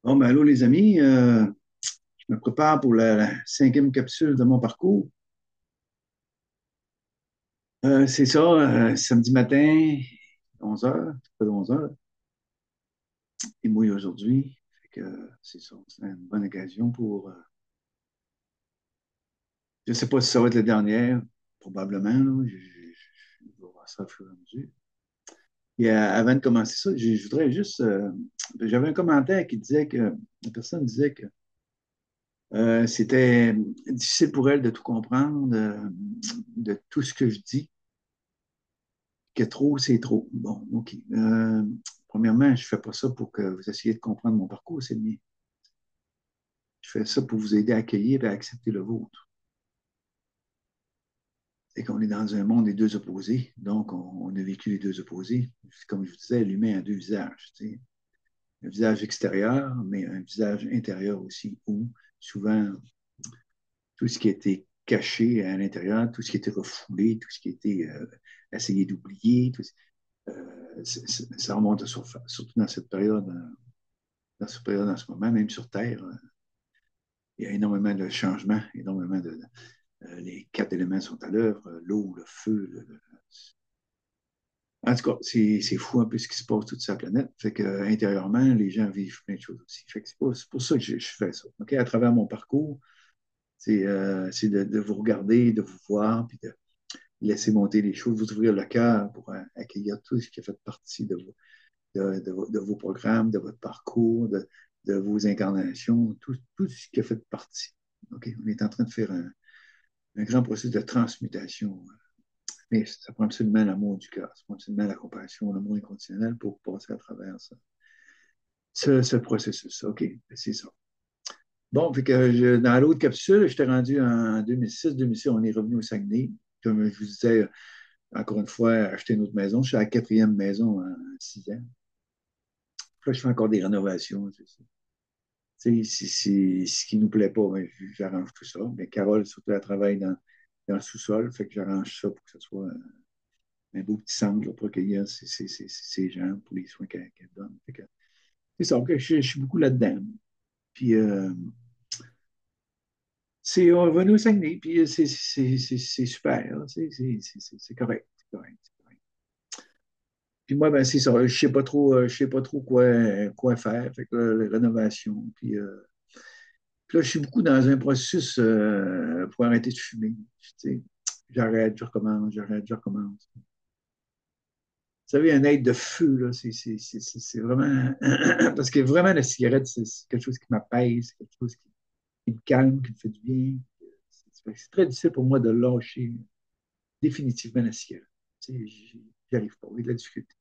Bon, ben, allô les amis, je me prépare pour la cinquième capsule de mon parcours. C'est ça, samedi matin, 11 heures, pas de 11 heures, il mouille aujourd'hui. Fait que c'est ça, c'est une bonne occasion pour. Je ne sais pas si ça va être la dernière, probablement, là. Je vais voir ça au fur et à mesure. Et avant de commencer ça, je voudrais juste. J'avais un commentaire qui disait que la personne disait que c'était difficile pour elle de tout comprendre, de tout ce que je dis. Que trop, c'est trop. Bon, OK. Premièrement, je ne fais pas ça pour que vous essayiez de comprendre mon parcours, c'est le mien. Je fais ça pour vous aider à accueillir et à accepter le vôtre. C'est qu'on est dans un monde des deux opposés, donc on a vécu les deux opposés. Comme je vous disais, l'humain a deux visages. Tu sais. Un visage extérieur, mais un visage intérieur aussi, où souvent tout ce qui était caché à l'intérieur, tout ce qui était refoulé, tout ce qui était essayé d'oublier, ça remonte à surface, surtout dans cette période en ce moment, même sur Terre, il y a énormément de changements, énormément de. Les quatre éléments sont à l'œuvre, l'eau, le feu. En tout cas, c'est fou un peu ce qui se passe toute sa planète. Fait que, intérieurement, les gens vivent plein de choses aussi. Fait que c'est pour ça que je fais ça. OK? À travers mon parcours, c'est de vous regarder, de vous voir, puis de laisser monter les choses, vous ouvrir le cœur pour accueillir tout ce qui fait partie de vos programmes, de votre parcours, de vos incarnations, tout ce qui a fait partie. OK? On est en train de faire un grand processus de transmutation. Mais ça prend absolument l'amour du cœur, ça prend absolument la compassion, l'amour inconditionnel pour passer à travers ça. Ce processus. OK, c'est ça. Bon, fait que dans l'autre capsule, j'étais rendu en 2006. On est revenu au Saguenay. Comme je vous disais, encore une fois, acheter une autre maison. Je suis à la quatrième maison en 6 ans. Puis là, je fais encore des rénovations. C'est ce qui nous plaît pas, ben, j'arrange tout ça. Mais Carole, surtout, elle travaille dans le sous-sol, fait que j'arrange ça pour que ce soit un beau petit centre là, pour accueillir ces gens pour les soins qu'elle donne. C'est ça, que je suis beaucoup là-dedans. Puis, on est revenu au Saguenay, puis c'est super, là, c'est correct, c'est correct, c'est correct. Puis moi, ben, c'est ça, je sais pas trop quoi faire, fait que la rénovation, puis là, je suis beaucoup dans un processus pour arrêter de fumer. Tu sais, j'arrête, je recommence, j'arrête, je recommence. Vous savez, un aide de feu, là, c'est vraiment. Parce que vraiment, la cigarette, c'est quelque chose qui m'apaise, c'est quelque chose qui me calme, qui me fait du bien. C'est très difficile pour moi de lâcher définitivement la cigarette. Tu sais, j'y arrive pas, j'ai de la difficulté.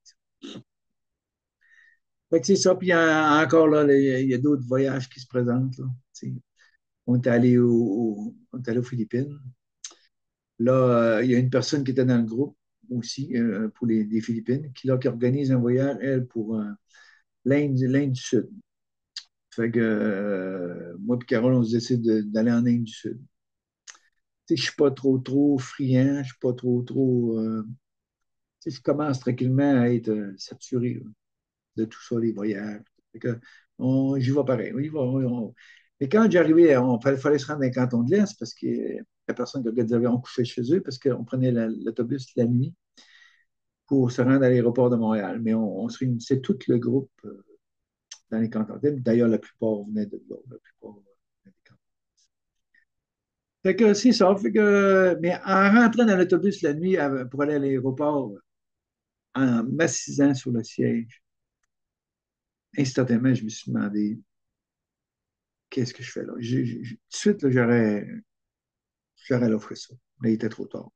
Fait que c'est ça, puis encore là, il y a d'autres voyages qui se présentent. Là, tu sais. On est allé aux Philippines. Là, il y a une personne qui était dans le groupe aussi pour les Philippines, qui organise un voyage, elle, pour l'Inde du Sud. Fait que moi et Carole, on se décide d'aller en Inde du Sud. Tu sais, je suis pas trop friand, je suis pas trop. Tu sais, je commence tranquillement à être saturé là, de tout ça, les voyages. Fait que, j'y vais pareil. Et quand j'arrivais, fallait se rendre dans les cantons de l'Est parce que la personne qui organisait l'avion couchait chez eux parce qu'on prenait l'autobus la nuit pour se rendre à l'aéroport de Montréal. Mais on se réunissait tout le groupe dans les cantons de l'Est. D'ailleurs, la plupart venaient de là. La plupart venaient des cantons. Fait que c'est ça. Fait que, mais en rentrant dans l'autobus la nuit pour aller à l'aéroport, en m'assisant sur le siège, instantanément, je me suis demandé qu'est-ce que je fais là. Tout de suite, là, j'aurais l'offre ça. Mais il était trop tard.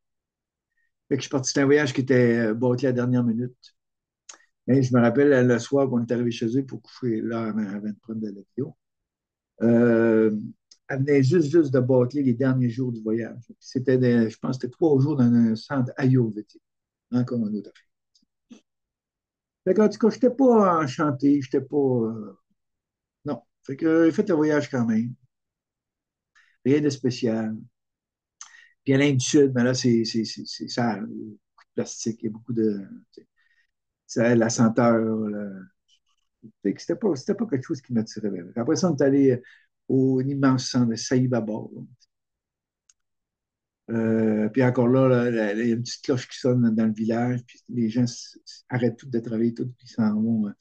Fait que je suis parti d'un voyage qui était bâti à la dernière minute. Et je me rappelle le soir qu'on est arrivé chez eux pour coucher là avant de prendre de l'avion. Euh, Elle venait juste de bâcler les derniers jours du voyage. Je pense que c'était 3 jours dans un centre ayurvédique. Encore un autre affaire. Fait que, en tout cas, je n'étais pas enchanté, je n'étais pas. Non. Fait que j'ai fait le voyage quand même. Rien de spécial. Puis à l'Inde du Sud, ben là, c'est ça. Beaucoup de plastique, il y a beaucoup de. Ça, la senteur, Fait que c'était pas quelque chose qui m'attirait bien. Après ça, on est allé au immense centre de Saïba. Puis encore là, il y a une petite cloche qui sonne dans le village, puis les gens arrêtent tout de travailler, tout, puis s'en vont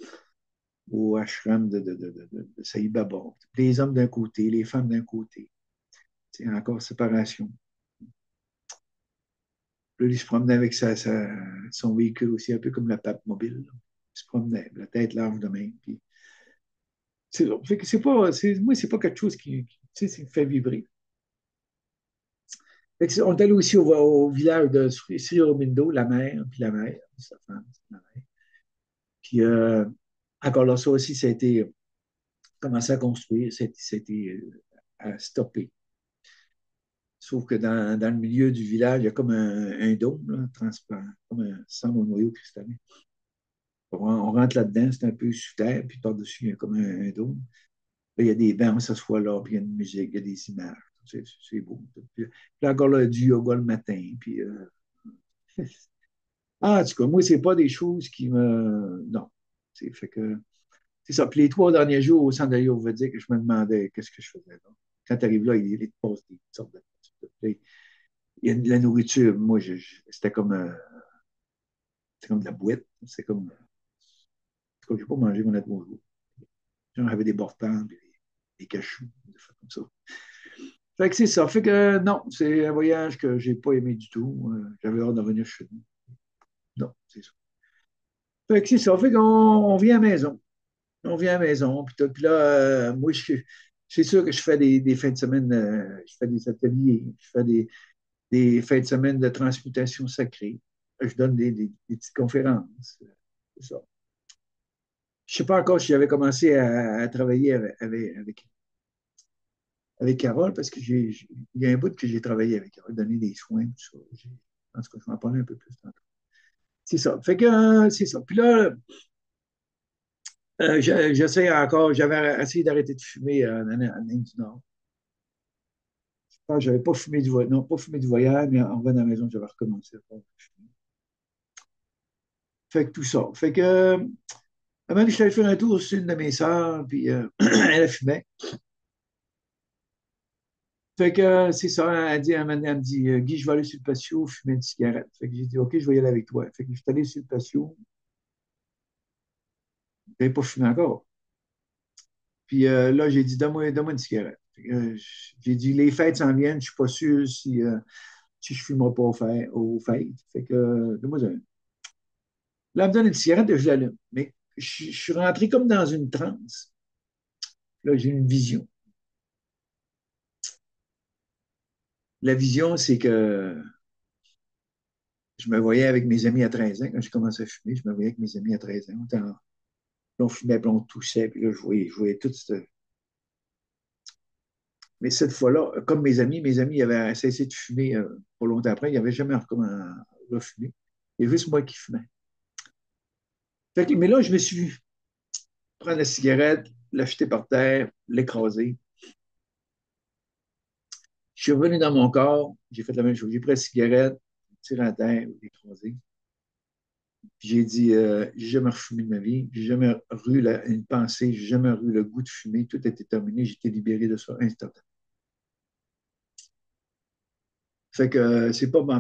au ashram de Saïd Baba. Les hommes d'un côté, les femmes d'un côté. C'est encore séparation. Là, il se promenait avec son véhicule aussi, un peu comme la pape mobile. Là. Il se promenait, la tête large de même. Puis, fait que moi, c'est pas quelque chose qui me fait vibrer. On est allé aussi au village de Sri Aurobindo, la mère, puis la mère, sa femme, la mère. Puis encore là, ça aussi, ça a été commencé à construire, ça a été à stopper. Sauf que dans le milieu du village, il y a comme un dôme là, transparent, comme un semble au noyau cristallin. On rentre là-dedans, c'est un peu sous terre, puis par-dessus, il y a comme un dôme. Là, il y a des bancs, on s'assoit là, puis il y a une musique, il y a des images. C'est beau. Puis encore là, du yoga le matin. Puis, en tout cas, moi, c'est pas des choses qui me. Non. Fait que. C'est ça. Puis les 3 derniers jours au centre ayurvédique, je me demandais qu'est-ce que je faisais là. Quand tu arrives là, il te passe des sortes de. Il y a de la nourriture. Moi, c'était comme de la boîte. C'est comme. Je n'ai pas mangé mon atmo jour. J'avais des bortans, des cachous, des choses comme ça. Fait que c'est ça. Fait que non, c'est un voyage que j'ai pas aimé du tout. J'avais hâte de revenir chez nous. Non, c'est ça. Fait que c'est ça. Fait qu'on on vient à la maison. On vient à la maison. Puis là, moi, c'est sûr que je fais des fins de semaine, je fais des ateliers, je fais des fins de semaine de transmutation sacrée. Je donne des petites conférences. C'est ça. Je ne sais pas encore si j'avais commencé à travailler avec Carole, parce que il y a un bout que j'ai travaillé avec Carole, donné des soins, tout ça. En tout cas, je vais en parler un peu plus tantôt. C'est ça. Fait que c'est ça. Puis là, j'essaie encore, j'avais essayé d'arrêter de fumer en Inde du Nord. Je n'avais pas fumé non, pas fumé du voyage, mais en revenant à la maison, j'avais recommencé à faire fumer. Fait que tout ça. Fait que, avant, je suis allé faire un tour sur une de mes sœurs, puis elle fumait. Fait que c'est ça, elle me dit, Guy, je vais aller sur le patio fumer une cigarette. Fait que j'ai dit, OK, je vais y aller avec toi. Fait que je suis allé sur le patio, je n'avais pas fumé encore. Puis là, j'ai dit, donne-moi une cigarette. J'ai dit, les fêtes s'en viennent, je ne suis pas sûr si je ne fumerai pas aux fêtes. Fait que, donne-moi un. Là, elle me donne une cigarette et je l'allume. Mais je suis rentré comme dans une transe. Là, j'ai une vision. La vision, c'est que je me voyais avec mes amis à 13 ans. Quand j'ai commencé à fumer, je me voyais avec mes amis à 13 ans. On fumait, puis on toussait, puis là, je voyais tout ce. Mais cette fois-là, comme mes amis avaient cessé de fumer pas longtemps après, ils n'avaient jamais recommencé à refumer. Il y a juste moi qui fumais. Mais là, je me suis vu prendre la cigarette, l'acheter par terre, l'écraser. Je suis revenu dans mon corps, j'ai fait la même chose. J'ai pris la cigarette, tiré à terre, écrasé. Puis j'ai dit, j'ai jamais refumé de ma vie, j'ai jamais eu une pensée, j'ai jamais eu le goût de fumer. Tout était terminé, j'étais libéré de ça instantanément. Fait que c'est pas ma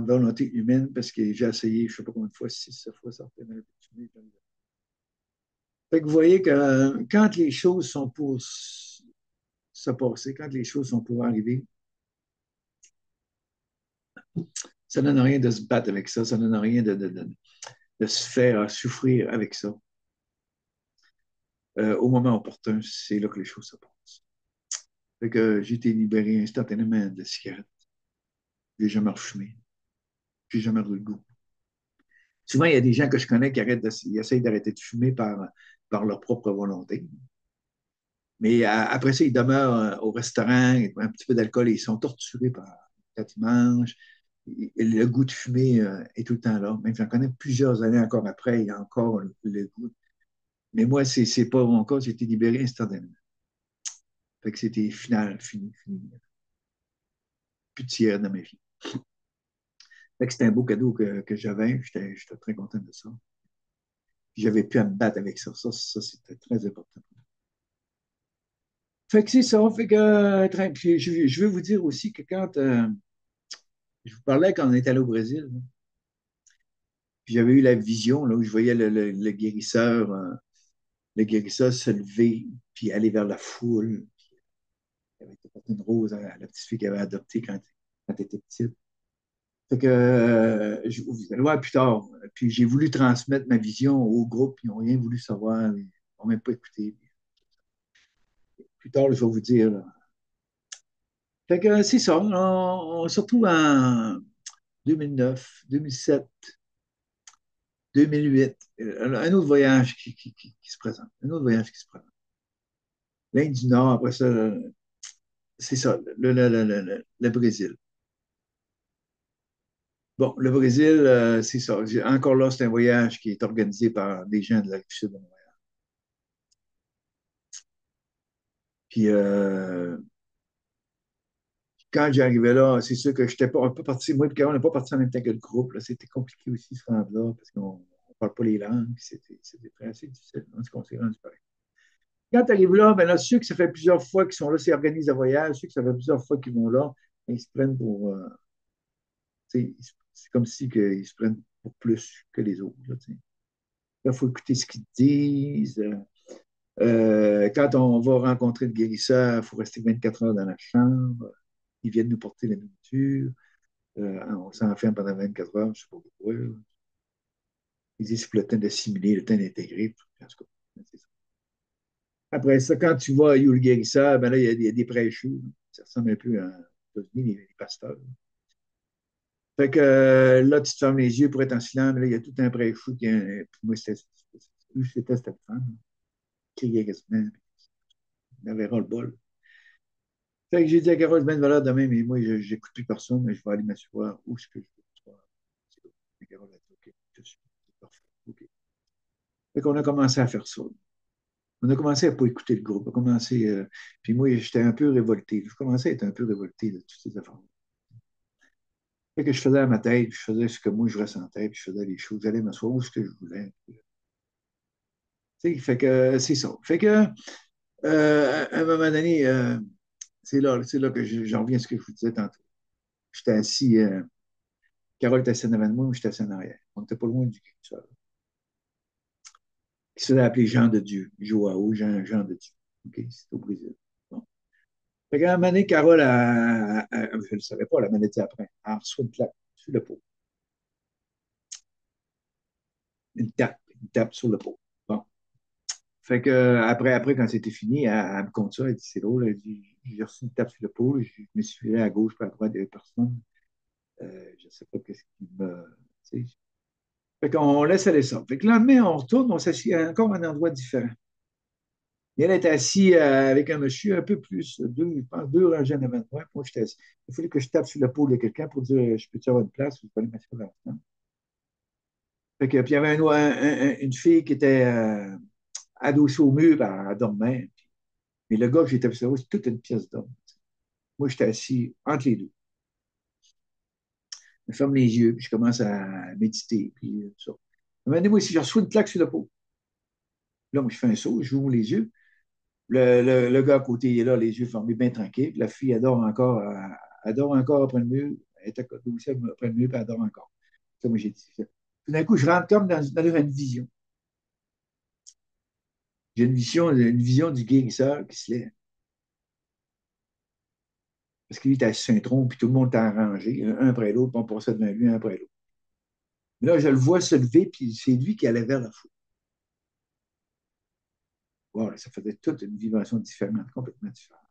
volonté humaine parce que j'ai essayé, je sais pas combien de fois, 6, 7 fois, ça retenait. Fait que vous voyez que quand les choses sont pour se passer, quand les choses sont pour arriver, ça ne donne rien de se battre avec ça, ça ne donne rien de se faire souffrir avec ça. Au moment opportun, c'est là que les choses se passent. Fait que j'ai été libéré instantanément de la cigarette. J'ai jamais refumé. J'ai jamais eu le goût. Souvent, il y a des gens que je connais qui ils essayent d'arrêter de fumer par leur propre volonté. Mais après ça, ils demeurent au restaurant, un petit peu d'alcool et ils sont torturés quand ils mangent. Et le goût de fumer est tout le temps là. Même j'en connais plusieurs années encore après, il y a encore le goût. Mais moi, c'est pas mon cas, j'ai été libéré instantanément. Fait que c'était final, fini, fini. Plus de tiers dans ma vie. Fait que c'était un beau cadeau que j'avais. J'étais très content de ça. Puis j'avais pu à me battre avec ça. Ça c'était très important. Fait que c'est ça. Fait que, puis je veux vous dire aussi que quand je vous parlais quand on est allé au Brésil, là, puis j'avais eu la vision là, où je voyais le guérisseur se lever, puis aller vers la foule. Puis, il avait porté une rose à la petite fille qu'il avait adoptée quand elle était petite. Fait que, vous allez voir plus tard. Puis j'ai voulu transmettre ma vision au groupe, ils n'ont rien voulu savoir, ils n'ont même pas écouté. Plus tard, je vais vous dire. Là. Fait que c'est ça. On se retrouve en 2009, 2007, 2008. Un autre voyage qui se présente. Un autre voyage qui se présente. L'Inde du Nord, après ça, c'est ça, le Brésil. Bon, le Brésil, c'est ça. Encore là, c'est un voyage qui est organisé par des gens de la rive sud de Montréal. Puis quand j'arrivais là, c'est sûr que je n'étais pas parti, moi et Carole, on n'est pas parti en même temps que le groupe. Là. C'était compliqué aussi de se rendre là parce qu'on ne parle pas les langues. C'était assez difficile. En tout cas, on s'est rendu pareil. Quand tu arrives là, ben là, ceux que ça fait plusieurs fois qu'ils sont là, c'est organisé le voyage, ceux que ça fait plusieurs fois qu'ils vont là, ben, ils se prennent pour. C'est comme si ils se prennent pour plus que les autres. Là, il faut écouter ce qu'ils disent. Quand on va rencontrer le guérisseur, il faut rester 24 heures dans la chambre. Ils viennent nous porter la nourriture. On s'enferme pendant 24 heures, je ne sais pas pourquoi. Ils disent que c'est le temps d'assimiler, le temps d'intégrer. Après ça, quand tu vas à Yule Guérisseur, ben là, il y a des prêcheux. Ça ressemble un peu à les pasteurs. Fait que là, tu te fermes les yeux pour être en silence, mais là, il y a tout un prêcheux qui puis moi, c'était cette femme qui criait quasiment. Il avait ras le bol. Fait que j'ai dit à Carole, ben voilà, demain, mais moi, je n'écoute plus personne, mais je vais aller m'asseoir où est-ce que je veux. Et Carole a dit, OK, je suis parfait. OK. Fait qu'on a commencé à faire ça. On a commencé à ne pas écouter le groupe. On a commencé, puis moi, j'étais un peu révolté. Je commençais à être un peu révolté de toutes ces affaires. Fait que je faisais à ma tête, puis je faisais ce que moi je ressentais, puis je faisais les choses. J'allais m'asseoir où ce que je voulais. Fait que c'est ça. Fait que à un moment donné, c'est là que j'en reviens à ce que je vous disais tantôt. J'étais assis, Carole était assise devant moi, moi j'étais assis en arrière. On n'était pas loin du Christ, qui se faisait appeler Jean de Dieu, Joao, Jean de Dieu. OK, c'est au Brésil. Bon. Fait qu'à un moment donné, Carole, je ne le savais pas, elle m'a dit après, elle reçoit une claque sur le pot. Une tape sur le pot. Bon. Fait que après quand c'était fini, elle me compte ça, elle dit c'est drôle, elle dit j'ai reçu une tape sur le pot, je me suis viré à gauche puis à droite des personnes. Je ne sais pas qu'est-ce qui me. Tu sais. Fait qu'on laisse aller ça. Fait que le lendemain, on retourne, on s'assied à encore un endroit différent. Et elle était assise avec un monsieur un peu plus, je pense, deux rangées en avant de moi. Moi, j'étais assis. Il fallait que je tape sur l'épaule de quelqu'un pour dire je peux-tu avoir une place ou je peux aller m'asseoir à la. Fait que, puis il y avait une fille qui était adossée au mur, ben, elle dormait. Mais le gars que j'étais observé, c'est toute une pièce d'homme. Moi, j'étais assis entre les deux. Je ferme les yeux, puis je commence à méditer, puis tout ça. Demandez-moi si je reçois une claque sur le pot. Là, moi, je fais un saut, j'ouvre les yeux. Le gars à côté, il est là, les yeux fermés, bien tranquille. Puis la fille, elle dort encore après le mur. Elle est à côté aussi après le mur, puis elle dort encore. Ça, moi, j'ai dit. Tout d'un coup, je rentre comme dans une vision. J'ai une vision du guérisseur qui se lève. Parce qu'il était à Saint-Tron, puis tout le monde était arrangé, un après l'autre, puis on passait devant lui, un après l'autre. Mais là, je le vois se lever, puis c'est lui qui allait vers la foule. Wow, ça faisait toute une vibration différente, complètement différente.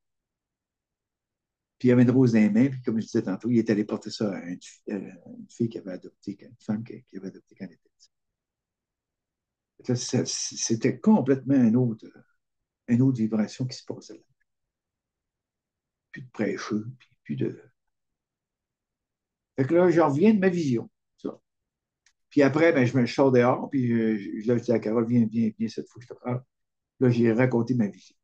Puis il y avait une rose dans les mains, puis comme je disais tantôt, il est allé porter ça à une fille qui avait adopté, une femme qui avait adopté quand elle était petite. C'était complètement une autre vibration qui se passait là. Plus de prêcheux, puis plus de. Fait que là, j'en reviens de ma vision. Ça. Puis après, ben, je me sors dehors, puis là, je dis à Carole, viens cette fois, je te parle. Là, j'ai raconté ma vision.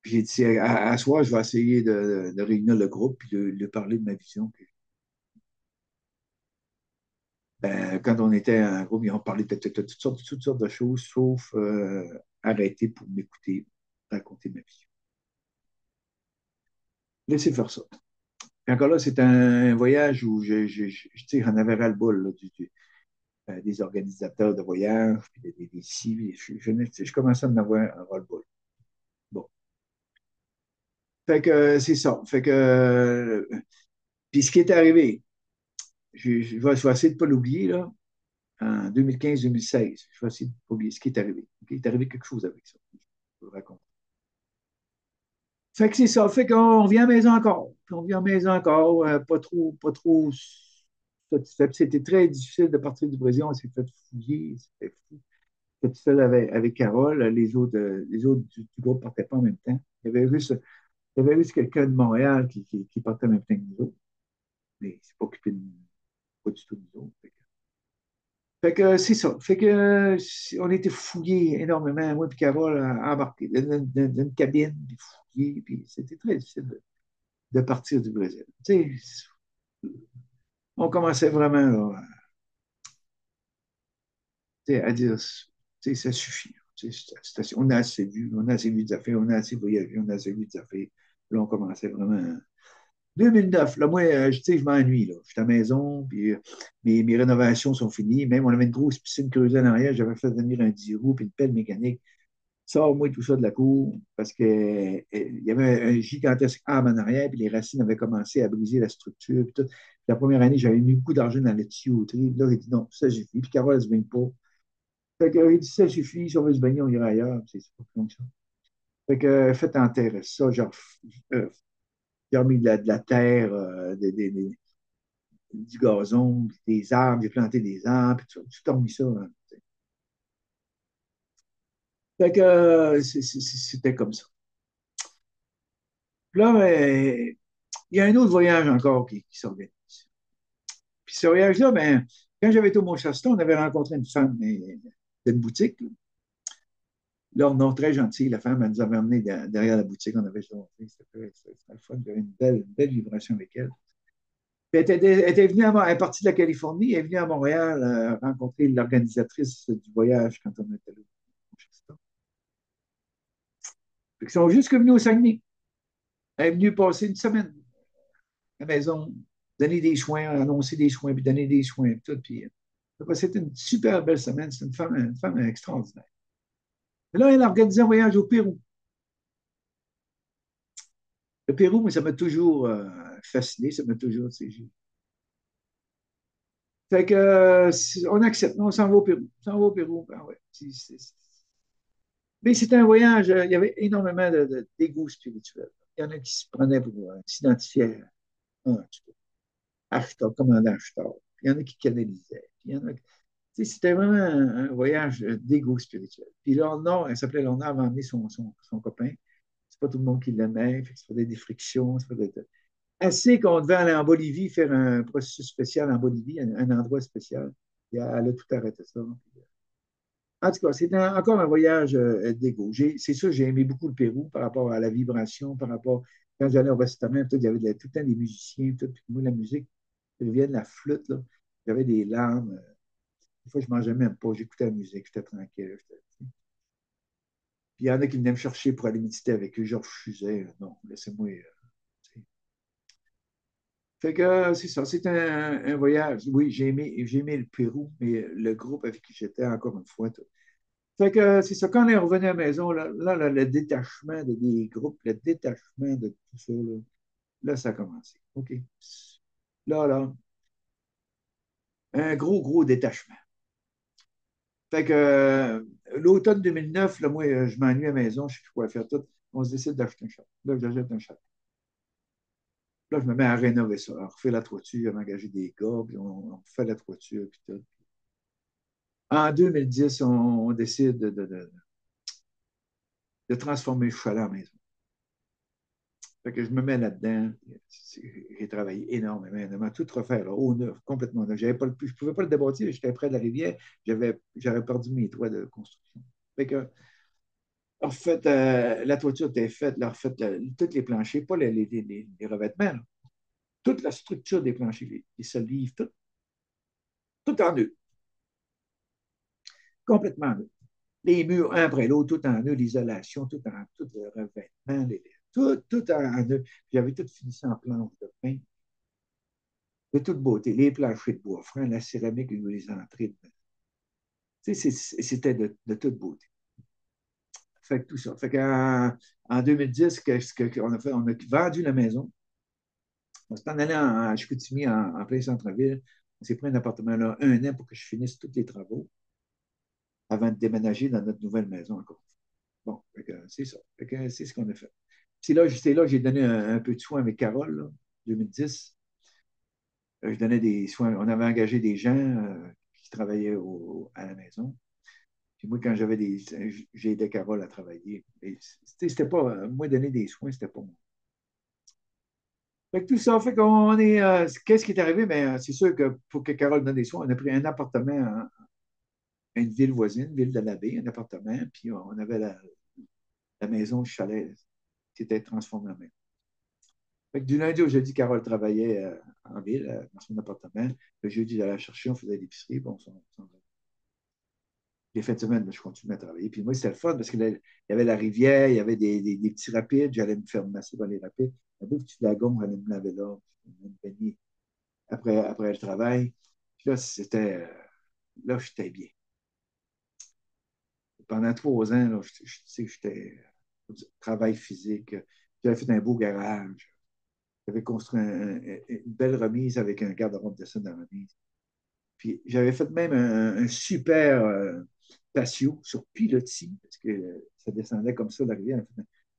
J'ai dit, à soir, je vais essayer de réunir le groupe puis de parler de ma vision. Quand on était en groupe, on parlait de toutes sortes de choses, sauf arrêter pour m'écouter raconter ma vie. Laissez faire ça. Et encore là, c'est un voyage où j'en avais ras-le-bol là, des organisateurs de voyages, puis des civils. Je commençais à en avoir un ras-le-bol. Bon. Fait que c'est ça. Fait que, puis ce qui est arrivé, je vais essayer de ne pas l'oublier, là, en 2015-2016. Je vais essayer de ne pas oublier ce qui est arrivé. Okay? Il est arrivé quelque chose avec ça. Je vais vous raconter. Fait que c'est ça. Fait qu'on revient à la maison encore. Puis on revient à la maison encore, pas trop satisfait. Puis c'était très difficile de partir du Brésil. On s'est fait fouiller. C'était fou. J'étais tout seul avec Carole. Les autres du groupe ne partaient pas en même temps. Il y avait juste quelqu'un de Montréal qui partait en même temps que nous autres. Mais il ne s'est pas occupé pas du tout de nous autres. Fait que c'est ça. Fait que on était fouillés énormément. Moi et Carole embarqués dans une cabine, puis fouillés. Puis c'était très difficile de partir du Brésil. Tu sais, on commençait vraiment là, tu sais, à dire, tu sais, ça suffit. Tu sais, on a assez vu, on a assez vu des affaires, on a assez voyagé, on a assez vu des affaires. Là, on commençait vraiment. 2009, là, moi, tu sais, je m'ennuie, là. Je suis à la maison, puis mes rénovations sont finies. Même, on avait une grosse piscine creusée en arrière. J'avais fait venir un 10 roues, puis une pelle mécanique. Sors-moi tout ça de la cour, parce il y avait un gigantesque arbre en arrière, puis les racines avaient commencé à briser la structure. Puis tout. Puis la première année, j'avais mis beaucoup d'argent dans la tuyauterie. Puis là, j'ai dit non, ça suffit. Puis Carole, elle se baigne pas. Fait que, il dit ça suffit, si on veut se baigner, on ira ailleurs. Puis c'est pas plus long que ça. Fait que, faites enterrer ça, genre, euh, j'ai remis de la terre, du gazon, des arbres, j'ai planté des arbres, puis tout remis ça, hein. Fait que, c'était comme ça. Puis là, il y a un autre voyage encore qui s'organise. Puis ce voyage-là, ben, quand j'avais été au Mont-Shasta, on avait rencontré une femme d'une boutique. Là, non, très gentille, la femme, elle nous avait emmenés derrière la boutique, on avait joué. C'était le fun, j'avais une belle vibration avec elle. Puis elle était venue elle est partie de la Californie, elle est venue à Montréal rencontrer l'organisatrice du voyage quand on était là. Au Mont-Shasta. Ils sont juste venus au Saguenay. Elle est venue passer une semaine à la maison, donner des soins, annoncer des soins, puis donner des soins, puis tout. Puis, c'était une super belle semaine. C'est une femme extraordinaire. Et là, elle a organisé un voyage au Pérou. Le Pérou, moi, ça m'a toujours fasciné, ça m'a toujours. Fait que, on accepte, on s'en va au Pérou. On s'en va au Pérou. Ben ouais. Mais c'était un voyage, il y avait énormément d'égo spirituel. Il y en a qui se prenaient pour s'identifier à acheteur, commandant acheteur. Il y en a qui canalisaient. Il y en a, c'était vraiment un voyage d'égo spirituel. Puis Léonard, elle s'appelait Léonard, avait emmené son copain. C'est pas tout le monde qui l'aimait, fait que ça faisait des frictions. Assez qu'on devait aller en Bolivie, faire un processus spécial en Bolivie, un endroit spécial. Et elle a tout arrêté ça. En tout cas, c'est encore un voyage d'égo. C'est sûr, j'ai aimé beaucoup le Pérou par rapport à la vibration, par rapport, quand j'allais au restaurant, il y avait tout le temps des musiciens, tout, puis moi, la musique, je vient de la flûte, là. J'avais des larmes. Des fois, je ne mangeais même pas, j'écoutais la musique, j'étais tranquille. Puis il y en a qui venaient me chercher pour aller méditer avec eux, je refusais. Non, laissez-moi. Fait que c'est ça, c'est un voyage. Oui, j'ai aimé le Pérou, mais le groupe avec qui j'étais, encore une fois, tout. Fait que c'est ça, quand on est revenu à la maison, là, le détachement des groupes, le détachement de tout ça, là, ça a commencé. OK. Là, un gros, gros détachement. Fait que l'automne 2009, là, moi, je m'ennuie à la maison, je sais plus quoi faire tout. On se décide d'acheter un chat. Là, j'achète un chat. Là, je me mets à rénover ça. On refait la toiture, engager des gars, puis on fait la toiture, puis tout. En 2010, on décide de transformer le chalet en maison. Fait que je me mets là-dedans. J'ai travaillé énormément, tout refaire, là, au neuf, complètement neuf. J'avais pas je ne pouvais pas le débâtir, j'étais près de la rivière, j'aurais perdu mes toits de construction. Fait que, en fait, la toiture était faite, là, refait, tous les planchers, pas les revêtements, là. Toute la structure des planchers, les solives, tout. tout en eux, complètement en eux. Les murs un après l'autre, tout en eux, l'isolation, tout le revêtement, tout en eux. J'avais tout fini ça en planche de pain, de toute beauté. Les planchers de bois franc, la céramique et les entrées. C'était de toute beauté. Fait que tout ça. Fait qu'en 2010, ce qu'on a fait, on a vendu la maison. On s'est en allé à Chicoutimi, en plein centre-ville. On s'est pris un appartement là 1 an pour que je finisse tous les travaux avant de déménager dans notre nouvelle maison encore. Bon, c'est ça. C'est ce qu'on a fait. C'est là que j'ai donné un peu de soin avec Carole, là, 2010. Je donnais des soins. On avait engagé des gens qui travaillaient à la maison. Puis moi, quand j'ai aidé Carole à travailler. C'était pas, moi, donner des soins, c'était pas moi. Fait que tout ça fait qu'on est. Qu'est-ce qui est arrivé? Mais c'est sûr que pour que Carole donne des soins, on a pris un appartement à une ville voisine, ville de l'Abbé, un appartement, puis on avait la maison, le chalet, qui était transformée en maison. Fait que du lundi au jeudi, Carole travaillait en ville, dans son appartement. Le jeudi, j'allais la chercher, on faisait l'épicerie, bon, les fins de semaine, je continuais à travailler. Puis moi, c'était le fun parce qu'il y avait la rivière, il y avait des petits rapides, j'allais me faire masser dans les rapides. Un beau petit lagon, j'allais me laver là, me baigner après le travail. Puis là, j'étais bien. Pendant 3 ans, là, j'étais travail physique. J'avais fait un beau garage. J'avais construit une belle remise avec un garde-robe de ça dans la remise. Puis j'avais fait même un super patio sur pilotis, parce que ça descendait comme ça, la rivière.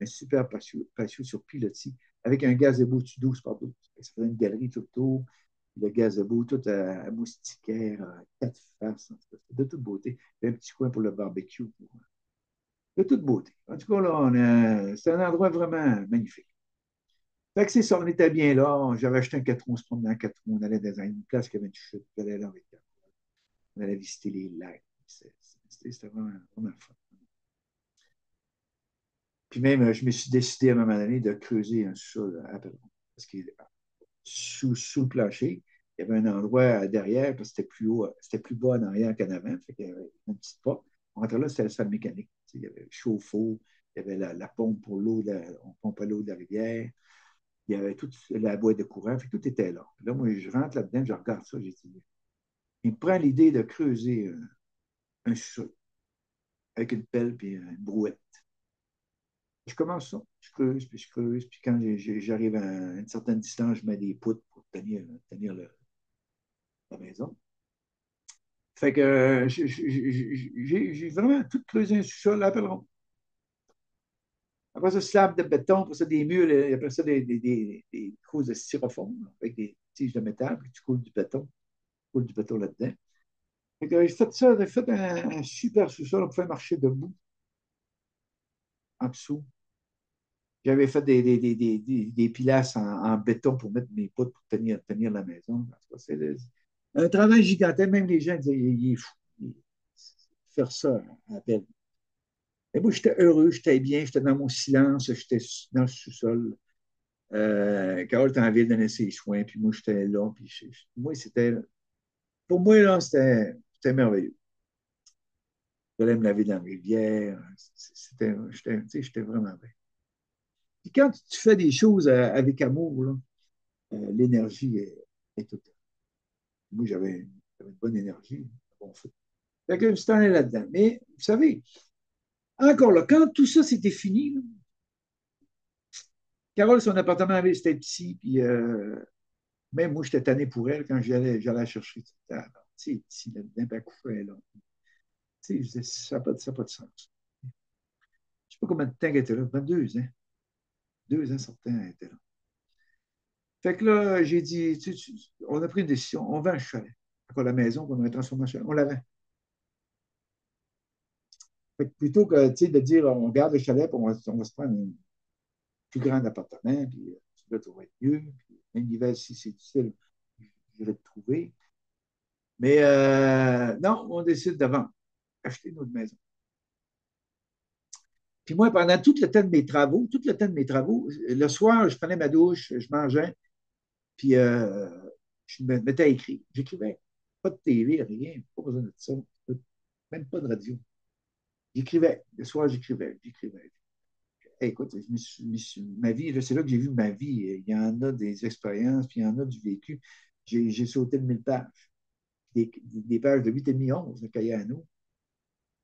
Un super patio sur pilotis, avec un gazebo 12 par 12. Ça faisait une galerie tout autour. Le gazebo tout à moustiquaire, à 4 faces. De toute beauté. Il y avait un petit coin pour le barbecue. De toute beauté. En tout cas, là, c'est un endroit vraiment magnifique. Fait que c'est ça, on était bien là. J'avais acheté un 4 roues, on se promenait en 4 roues. On allait dans une place qui avait une chute. J'allais là avec elle. On allait visiter les lacs. C'était vraiment fun. Puis même, je me suis décidé à un moment donné de creuser un sol à Pellerin. Parce que sous le plancher, il y avait un endroit derrière, parce que c'était plus haut, c'était plus bas en arrière qu'en avant. Fait qu'il y avait une petite porte. On rentrait là, c'était la salle mécanique. Il y avait le chauffe-eau, il y avait la pompe pour l'eau, on pompait l'eau de la rivière. Il y avait toute la boîte de courant. Fait que tout était là. Puis là, moi, je rentre là-dedans, je regarde ça, j'ai dit, il me prend l'idée de creuser un sous-sol avec une pelle et une brouette. Je commence ça, je creuse, puis quand j'arrive à une certaine distance, je mets des poutres pour tenir la maison. Fait que j'ai vraiment tout creusé un sous-sol à Pelleron. Après ça, slab de béton, après ça, des murs, après ça, des couches de styrofoam avec des tiges de métal, puis tu coules du béton là-dedans. Fait que j'ai fait un super sous-sol, on pouvait marcher debout en dessous. J'avais fait des pilastres en béton pour mettre mes poutres pour tenir la maison. C'est un travail gigantesque. Même les gens disaient, il est fou. Faire ça à peine. Et moi, j'étais heureux, j'étais bien, j'étais dans mon silence, j'étais dans le sous-sol. Carole était en ville, donnait ses soins, puis moi, j'étais là. Puis pour moi, là, c'était merveilleux. J'allais me laver dans la rivière. J'étais vraiment bien. Puis quand tu fais des choses avec amour, là, l'énergie est tout. Moi, j'avais une bonne énergie. Bon fait. Fait que je suis allé là-dedans. Mais vous savez, encore là, quand tout ça c'était fini, là, Carole, son appartement c'était petit, puis même moi, j'étais tanné pour elle quand j'allais la chercher. Tu sais, petit, là-dedans, puis elle couchait là. Tu sais, je disais, ça n'a pas de sens. Je ne sais pas combien de temps elle était là, 2 ans. 2 ans, certains, elle était là. Fait que là, j'ai dit, on a pris une décision, on vend un chalet. Encore la maison qu'on a transformée en chalet, on la vend. Fait que plutôt que de dire on garde le chalet, puis on va se prendre un plus grand appartement, puis là, ça va être mieux. Puis, même l'hiver, si c'est difficile, je vais le trouver. Mais non, on décide de vendre, acheter notre maison. Puis moi, pendant tout le temps de mes travaux, le soir, je prenais ma douche, je mangeais, puis je me mettais à écrire. J'écrivais. pas de TV, rien, pas besoin de ça, même pas de radio. J'écrivais. Le soir, j'écrivais. Hey, écoute, ma vie, c'est là que j'ai vu ma vie. Il y en a des expériences, puis il y en a du vécu. J'ai sauté le 1000 pages. Des pages de 8,5, 11 de Cayano.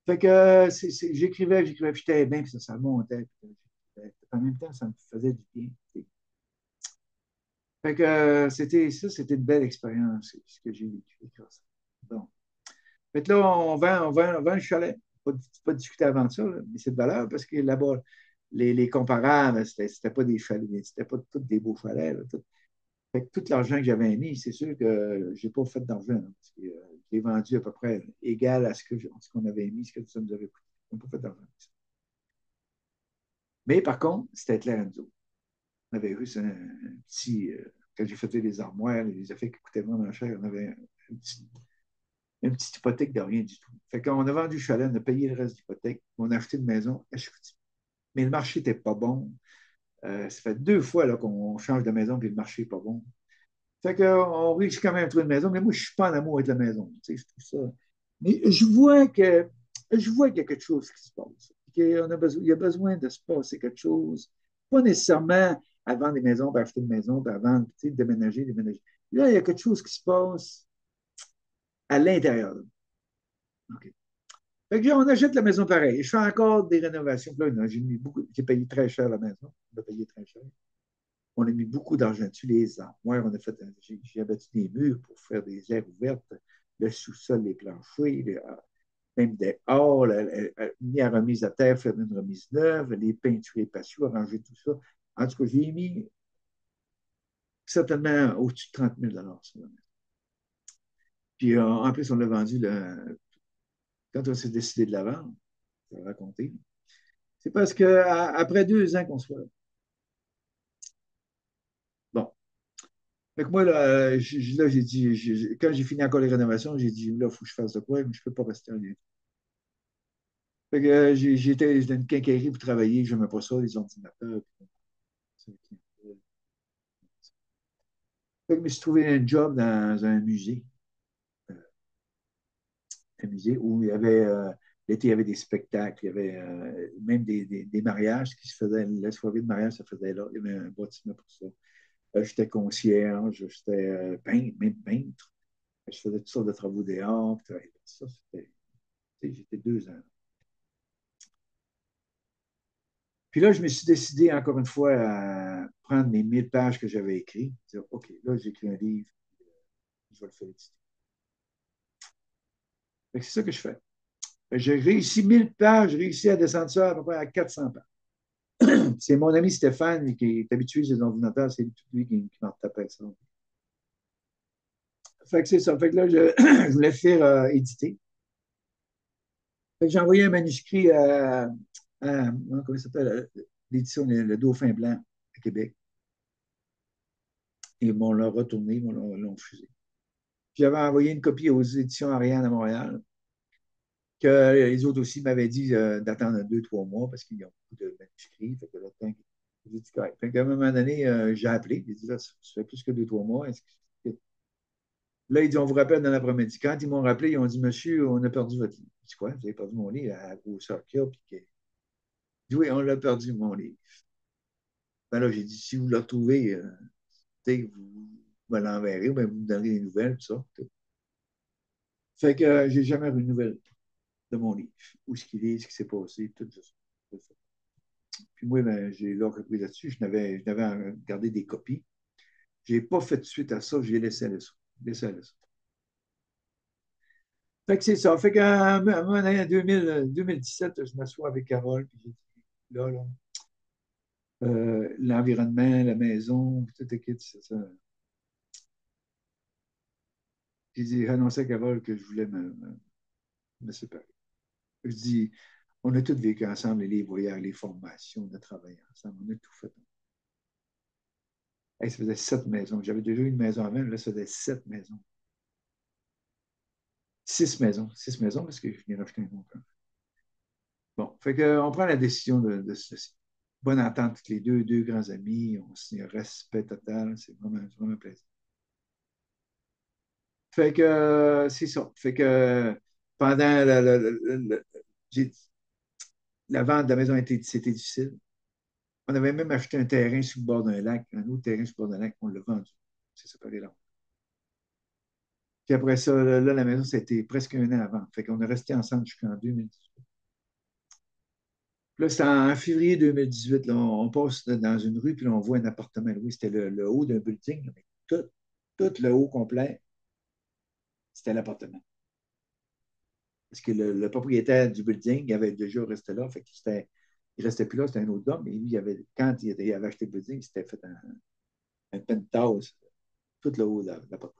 Fait que j'écrivais, puis j'étais bien, puis ça montait. En même temps, ça me faisait du bien. Fait que c'était une belle expérience, ce que j'ai vécu. Bon. Fait que là, on vend le chalet. Pas discuter avant ça, là, mais c'est de valeur parce que là-bas, les comparables, c'était pas des chalets, c'était pas tous des beaux chalets. Là, fait que tout l'argent que j'avais mis, c'est sûr que j'ai pas fait d'argent. Là, parce que, je l'ai vendu à peu près égal à ce qu'on avait mis, ce que ça nous avait coûté. On n'a pas fait d'argent. Mais par contre, c'était clair à nous autres. On avait eu un petit. Quand j'ai fait les armoires, les effets qui coûtaient vraiment cher, on avait une petite hypothèque de rien du tout. Fait qu'on a vendu le chalet, on a payé le reste de l'hypothèque, on a acheté une maison à Chicoutimi. Mais le marché n'était pas bon. Ça fait 2 fois là, qu'on change de maison et le marché n'est pas bon. Fait qu'on réussit quand même à trouver une maison, mais moi, je ne suis pas en amour avec la maison. Tu sais, je trouve ça. Mais je vois qu'il y a quelque chose qui se passe. Il y a besoin de se passer quelque chose. Pas nécessairement à vendre des maisons, puis acheter une maison, puis à vendre, tu sais, déménager. Là, il y a quelque chose qui se passe à l'intérieur. OK. Fait que là, on achète la maison pareil. Je fais encore des rénovations. Là, j'ai payé très cher la maison. On a payé très cher. On a mis beaucoup d'argent dessus, les armoires. J'ai abattu des murs pour faire des aires ouvertes, le sous-sol, les planchers, même des halls, mis à remise à terre, faire une remise neuve, les peintures, les patios, arranger tout ça. En tout cas, j'ai mis certainement au-dessus de 30 000 sur la maison. Puis en plus, on l'a vendu quand on s'est décidé de la vendre, je vais raconter. C'est parce qu'après 2 ans qu'on soit là. Bon. Fait que moi, là, j'ai dit, quand j'ai fini encore les rénovations, j'ai dit, là, il faut que je fasse de quoi, mais je ne peux pas rester en lien. Fait que j'étais dans une quincaillerie pour travailler, je n'aimais pas ça, les ordinateurs. Fait que je me suis trouvé un job dans euh, un musée où il y avait, l'été, il y avait des spectacles, il y avait même des mariages qui se faisaient, la soirée de mariage, ça faisait là, il y avait un bâtiment pour ça. J'étais concierge, j'étais peintre, même peintre. Je faisais toutes sortes de travaux dehors. Ça, j'étais 2 ans. Puis là, je me suis décidé encore une fois à prendre mes 1000 pages que j'avais écrites. Dire, OK, là, j'ai écrit un livre, je vais le faire éditer. C'est ça que je fais. J'ai réussi 1000 pages, j'ai réussi à descendre ça à peu près à 400 pages. C'est mon ami Stéphane qui est habitué aux ordinateurs, c'est lui qui m'en tapait ça. Fait que c'est ça. Fait que là, je voulais faire éditer. Fait que j'ai envoyé un manuscrit comment ça s'appelle, l'édition Le Dauphin Blanc à Québec. Ils m'ont retourné, ils l'ont refusé. J'avais envoyé une copie aux éditions Ariane à Montréal, que les autres aussi m'avaient dit d'attendre 2, 3 mois parce qu'ils ont beaucoup de manuscrits. Fait que le temps, j'ai dit correct. Fait qu'à un moment donné, j'ai appelé. J'ai dit là, ça fait plus que 2, 3 mois. Là, ils dit on vous rappelle dans l'après-midi. Quand ils m'ont rappelé, ils ont dit monsieur, on a perdu votre livre. Je dis quoi? Vous avez perdu mon livre à la grosseur qu'il y a. Dit oui, on l'a perdu, mon livre. Ben là, j'ai dit si vous le retrouvez, vous me l'enverrez, ou bien vous me donnerez des nouvelles, tout ça. Fait que j'ai jamais eu de nouvelles de mon livre, où ce qu'il est, ce qui s'est passé, tout ça. Puis moi, ben, j'ai là repris là-dessus. Je n'avais gardé des copies. Je n'ai pas fait de suite à ça, j'ai laissé aller ça. Laissé aller ça. Fait que c'est ça. Fait qu'en 2017, je m'assois avec Carole, puis j'ai dit, là, l'environnement, la maison, tout est c'est ça. J'ai annoncé à Carole que je voulais me séparer. Je dis, on a tous vécu ensemble, les voyages, les formations, on a travaillé ensemble, on a tout fait. Hey, ça faisait 7 maisons. J'avais déjà eu une maison avant, là, ça faisait 7 maisons. 6 maisons. 6 maisons parce que je venais racheter un autre. Bon, fait qu'on prend la décision de ceci. Bonne entente toutes les deux grands amis, on signe un respect total, c'est vraiment plaisant. Fait que c'est ça. Fait que pendant j'ai- la vente de la maison c'était difficile. On avait même acheté un terrain sur le bord d'un lac, un autre terrain sur le bord d'un lac, on l'a vendu. C'est séparé là. Puis après ça, là, la maison, c'était presque un an avant. Fait qu'on est resté ensemble jusqu'en 2018. Puis là, c'est en février 2018, là, on passe dans une rue, puis là, on voit un appartement loué. C'était le haut d'un building, mais tout le haut complet, c'était l'appartement. Parce que le propriétaire du building, il avait déjà resté là. Fait que il restait plus là, c'était un autre gars, mais lui, quand il avait acheté le building, il s'était fait un penthouse, tout le haut de l'appartement.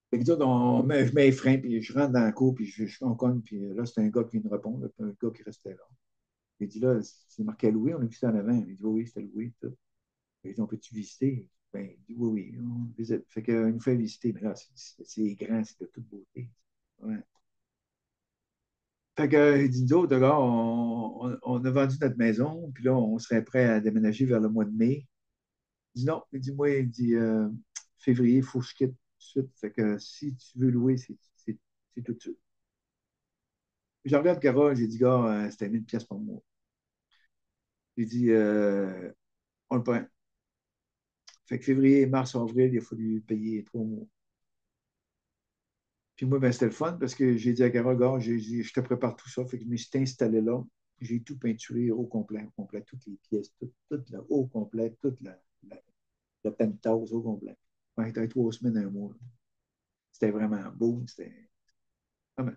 Fait que nous autres, je mets les freins, puis je rentre dans la cour, puis on cogne, puis là, c'est un gars qui vient de répondre, là, puis un gars qui restait là. Il dit là, c'est marqué à louer, on a vu ça en avant. Il dit oui, oui, c'était loué, tout. Il dit, on peut-tu visiter? Ben, il dit oui, oui, on visite. Fait qu'il nous fait visiter, mais là, c'est grand, c'est de toute beauté. Ouais. Fait que, il dit, nous autres, là, on a vendu notre maison, puis là, on serait prêt à déménager vers le mois de mai. Il dit non, il dit, moi, il dit, février, il faut que je quitte tout de suite. Fait que si tu veux louer, c'est tout de suite. Je regarde Carole, j'ai dit, gars, c'était 1000 pièces par mois. J'ai dit, on le prend. Fait que février, mars, avril, il a fallu payer 3 mois. Puis moi, ben, c'était le fun parce que j'ai dit à Carole, gars, je te prépare tout ça. Fait que je me suis installé là. J'ai tout peinturé au complet, toutes les pièces, tout là, au complet, toute la penthouse au complet. Ouais, c'était 3 semaines, un mois. C'était vraiment beau. C'était vraiment.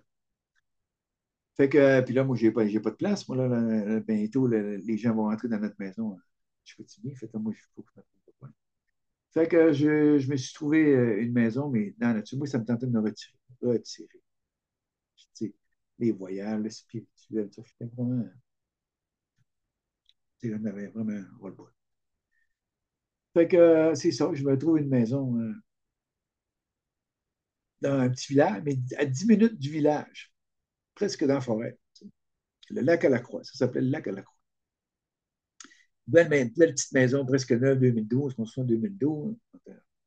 Fait que, puis là, moi, j'ai pas de place. Moi, là, bientôt, les gens vont rentrer dans notre maison. Je suis fatigué. Fait que moi, il faut que je me trouve de quoi. Fait que je me suis trouvé une maison, mais dans la nature, moi, ça me tentait de me retirer. Retirer. Tu sais, les voyages, le spirituel, ça, j'étais vraiment, tu sais, j'en avais vraiment ras-le-bol. Fait que c'est ça, je me trouve une maison dans un petit village, mais à 10 minutes du village, presque dans la forêt. Tu sais. Le lac à la Croix, ça s'appelait le lac à la Croix. Belle petite maison, presque neuve, 2012, construit en 2012,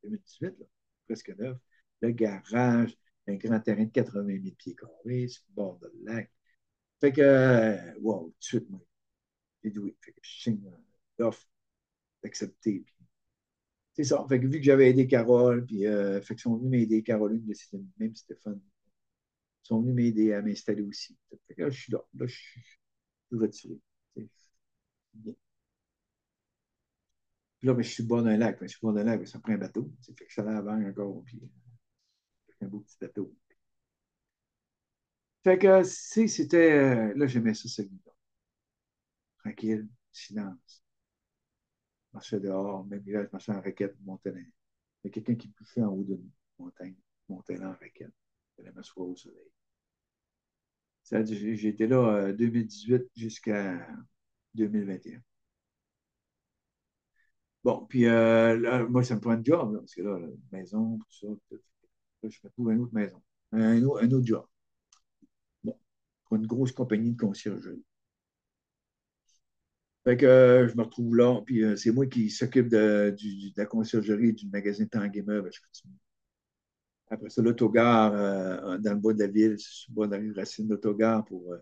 2018, là, presque neuve. Le garage, un grand terrain de 80 000 pieds carrés, sur le bord de lac. Fait que, wow, tout de suite, moi, j'ai dit oui. Fait que je signe l'offre d'accepter. C'est ça. Fait que vu que j'avais aidé Carole, puis fait qu'ils sont venus m'aider, Caroline, même Stéphane, ils sont venus m'aider à m'installer aussi. Fait que là, je suis là. Là, je suis retiré. C'est bien. Puis là, ben, je suis bord d'un lac. Ben, je suis bord d'un lac, ben, ça prend un bateau. Fait que je suis allé avant encore, puis un beau petit bateau. Fait que, c'était. Là, j'aimais ça, cette vie-là. Tranquille, silence. Je marchais dehors, même là, je marchais en raquette, montais là. Il y a quelqu'un qui bouffait en haut d'une montagne, montait là en raquette. J'allais m'asseoir au soleil. J'ai été là 2018 jusqu'à 2021. Bon, puis là, moi, ça me prend un job, là, parce que là, la maison, tout ça, là, je me trouve une autre maison, un autre job. Bon, pour une grosse compagnie de conciergerie. Fait que je me retrouve là, puis c'est moi qui s'occupe de la conciergerie du magasin Tanguay Meubles. Après ça, l'autogare dans le bas de la ville, sur le bas de la rue Racine, l'autogare pour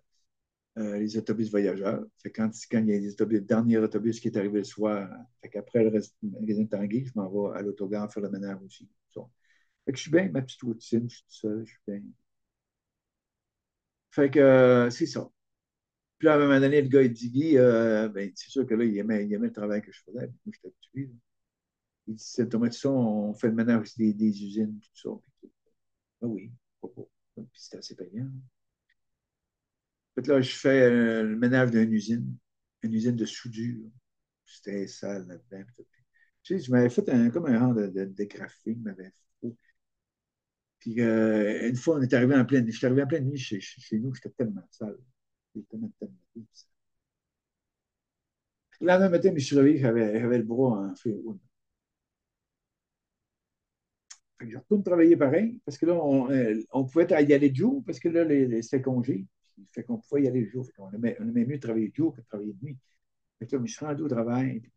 les autobus voyageurs. Fait que quand il y a les autobus, le dernier autobus qui est arrivé le soir, fait qu'après le reste du magasin de Tanguy, je m'en vais à l'autogare faire le ménage aussi. Ça. Fait que je suis bien, ma petite routine, je suis tout seul, je suis bien. Fait que c'est ça. Puis là, à un moment donné, le gars, il dit, Guy, ben, c'est sûr que là, il aimait le travail que je faisais. Moi, j'étais habitué. Là. Il dit, c'est automatiquement ça, on fait le ménage aussi des usines, tout ça. Puis, ah oui, pourquoi pas. Puis c'était assez payant. Fait que là, je fais le ménage une usine de soudure. C'était sale là-dedans. Tu sais, je m'avais fait comme un genre de graphique, m'avait fait. Puis une fois, je suis arrivé en pleine nuit chez nous, j'étais tellement sale. J'étais tellement sale. Le lendemain matin, je me suis réveillé, j'avais le bras en feu rouge. Fait que je retourne travailler pareil, parce que là, on pouvait y aller de jour, parce que là, c'était congé. Fait qu'on pouvait y aller de jour. Fait qu'on aimait mieux travailler de jour que de travailler de nuit. Fait que là, je me suis rendu au travail.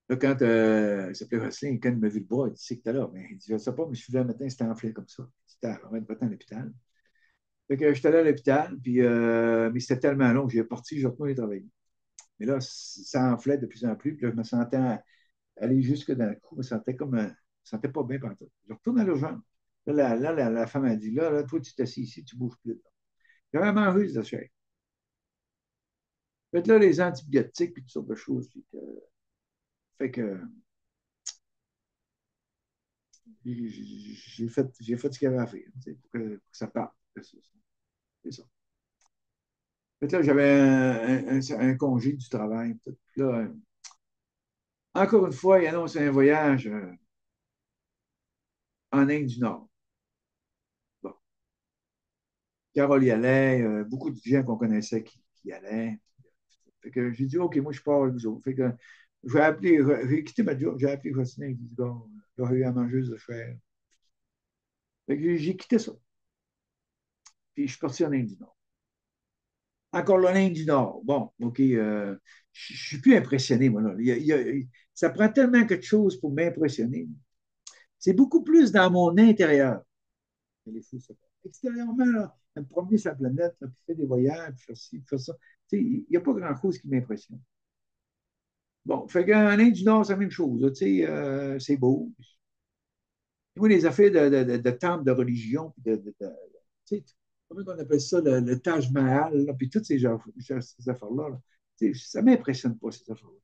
Là, quand il s'appelait Rosselin, quand il m'a vu le bras, il dit, c'est que t'es là. Mais il dit, je ne sais pas, mais je suis venu un matin, c'était enflé comme ça. C'était à 20 à l'hôpital. Fait que j'étais allé à l'hôpital, puis, mais c'était tellement long que j'ai parti, je retournais travailler. Mais là, ça enflait de plus en plus, puis là, je me sentais aller jusque dans le cou, je me sentais comme, je me sentais pas bien pendant tout. Je retourne à l'urgence. La femme a dit, là, toi, tu t'assis ici, tu bouges plus. J'avais mangé de chèque. Fait que là, les antibiotiques, puis toutes sortes de choses. Puis fait que j'ai fait ce qu'il y avait à faire, pour que ça parte. C'est ça. Fait que là, j'avais un congé du travail. Tout. Puis là, encore une fois, il annonce un voyage en Inde du Nord. Bon. Carole y allait, beaucoup de gens qu'on connaissait qui y allaient. Fait que j'ai dit, OK, moi, je pars avec vous autres. Fait que j'ai quitté ma job, j'ai appelé Rosselin, il dit, bon, j'aurais eu à manger de chair. Fait que j'ai quitté ça. Puis je suis parti en Inde du Nord. Encore l'Inde du Nord. Bon, OK, je suis plus impressionné, moi, là. Ça prend tellement quelque chose pour m'impressionner. C'est beaucoup plus dans mon intérieur. Les fous, ça. Extérieurement, là, me promener sur la planète, là, puis faire des voyages, puis faire ci, puis faire ça. Il n'y a pas grand-chose qui m'impressionne. Bon, fait qu'en Inde du Nord, c'est la même chose. Là, c'est beau. Moi, les affaires de temples de religion, puis comment on appelle ça, le Taj Mahal, là, puis toutes ces affaires-là, là, ça ne m'impressionne pas, ces affaires-là.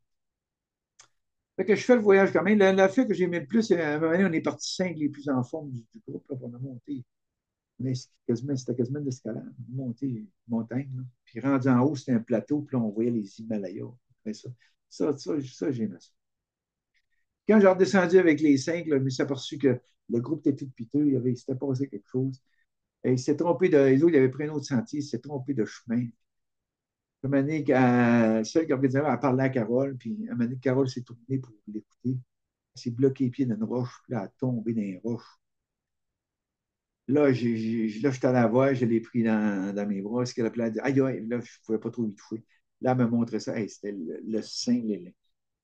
Fait que je fais le voyage quand même. L'affaire que j'ai aimé le plus, c'est à un moment donné, on est parti cinq les plus en forme du groupe, là, puis on a monté. C'était quasiment de l'escalade. On a monté une montagne, là. Puis rendu en haut, c'était un plateau, puis là, on voyait les Himalayas. Mais ça j'aimais ça. Quand j'ai redescendu avec les cinq, là, je me suis aperçu que le groupe était tout piteux, il s'était passé quelque chose. Et il s'est trompé les autres, il avait pris un autre sentier, il s'est trompé de chemin. Un moment donné, celle qui organisait a parlé à Carole, puis un moment donné, Carole s'est tournée pour l'écouter. Elle s'est bloqué les pieds dans une roche, puis là, elle a tombé dans les roches. Là, là, je suis allé la voir, je l'ai pris dans mes bras. Ce qu'elle a dit, aïe, aïe, là, je ne pouvais pas trop y toucher. Là, elle me montrait ça. Hey, c'était le sein,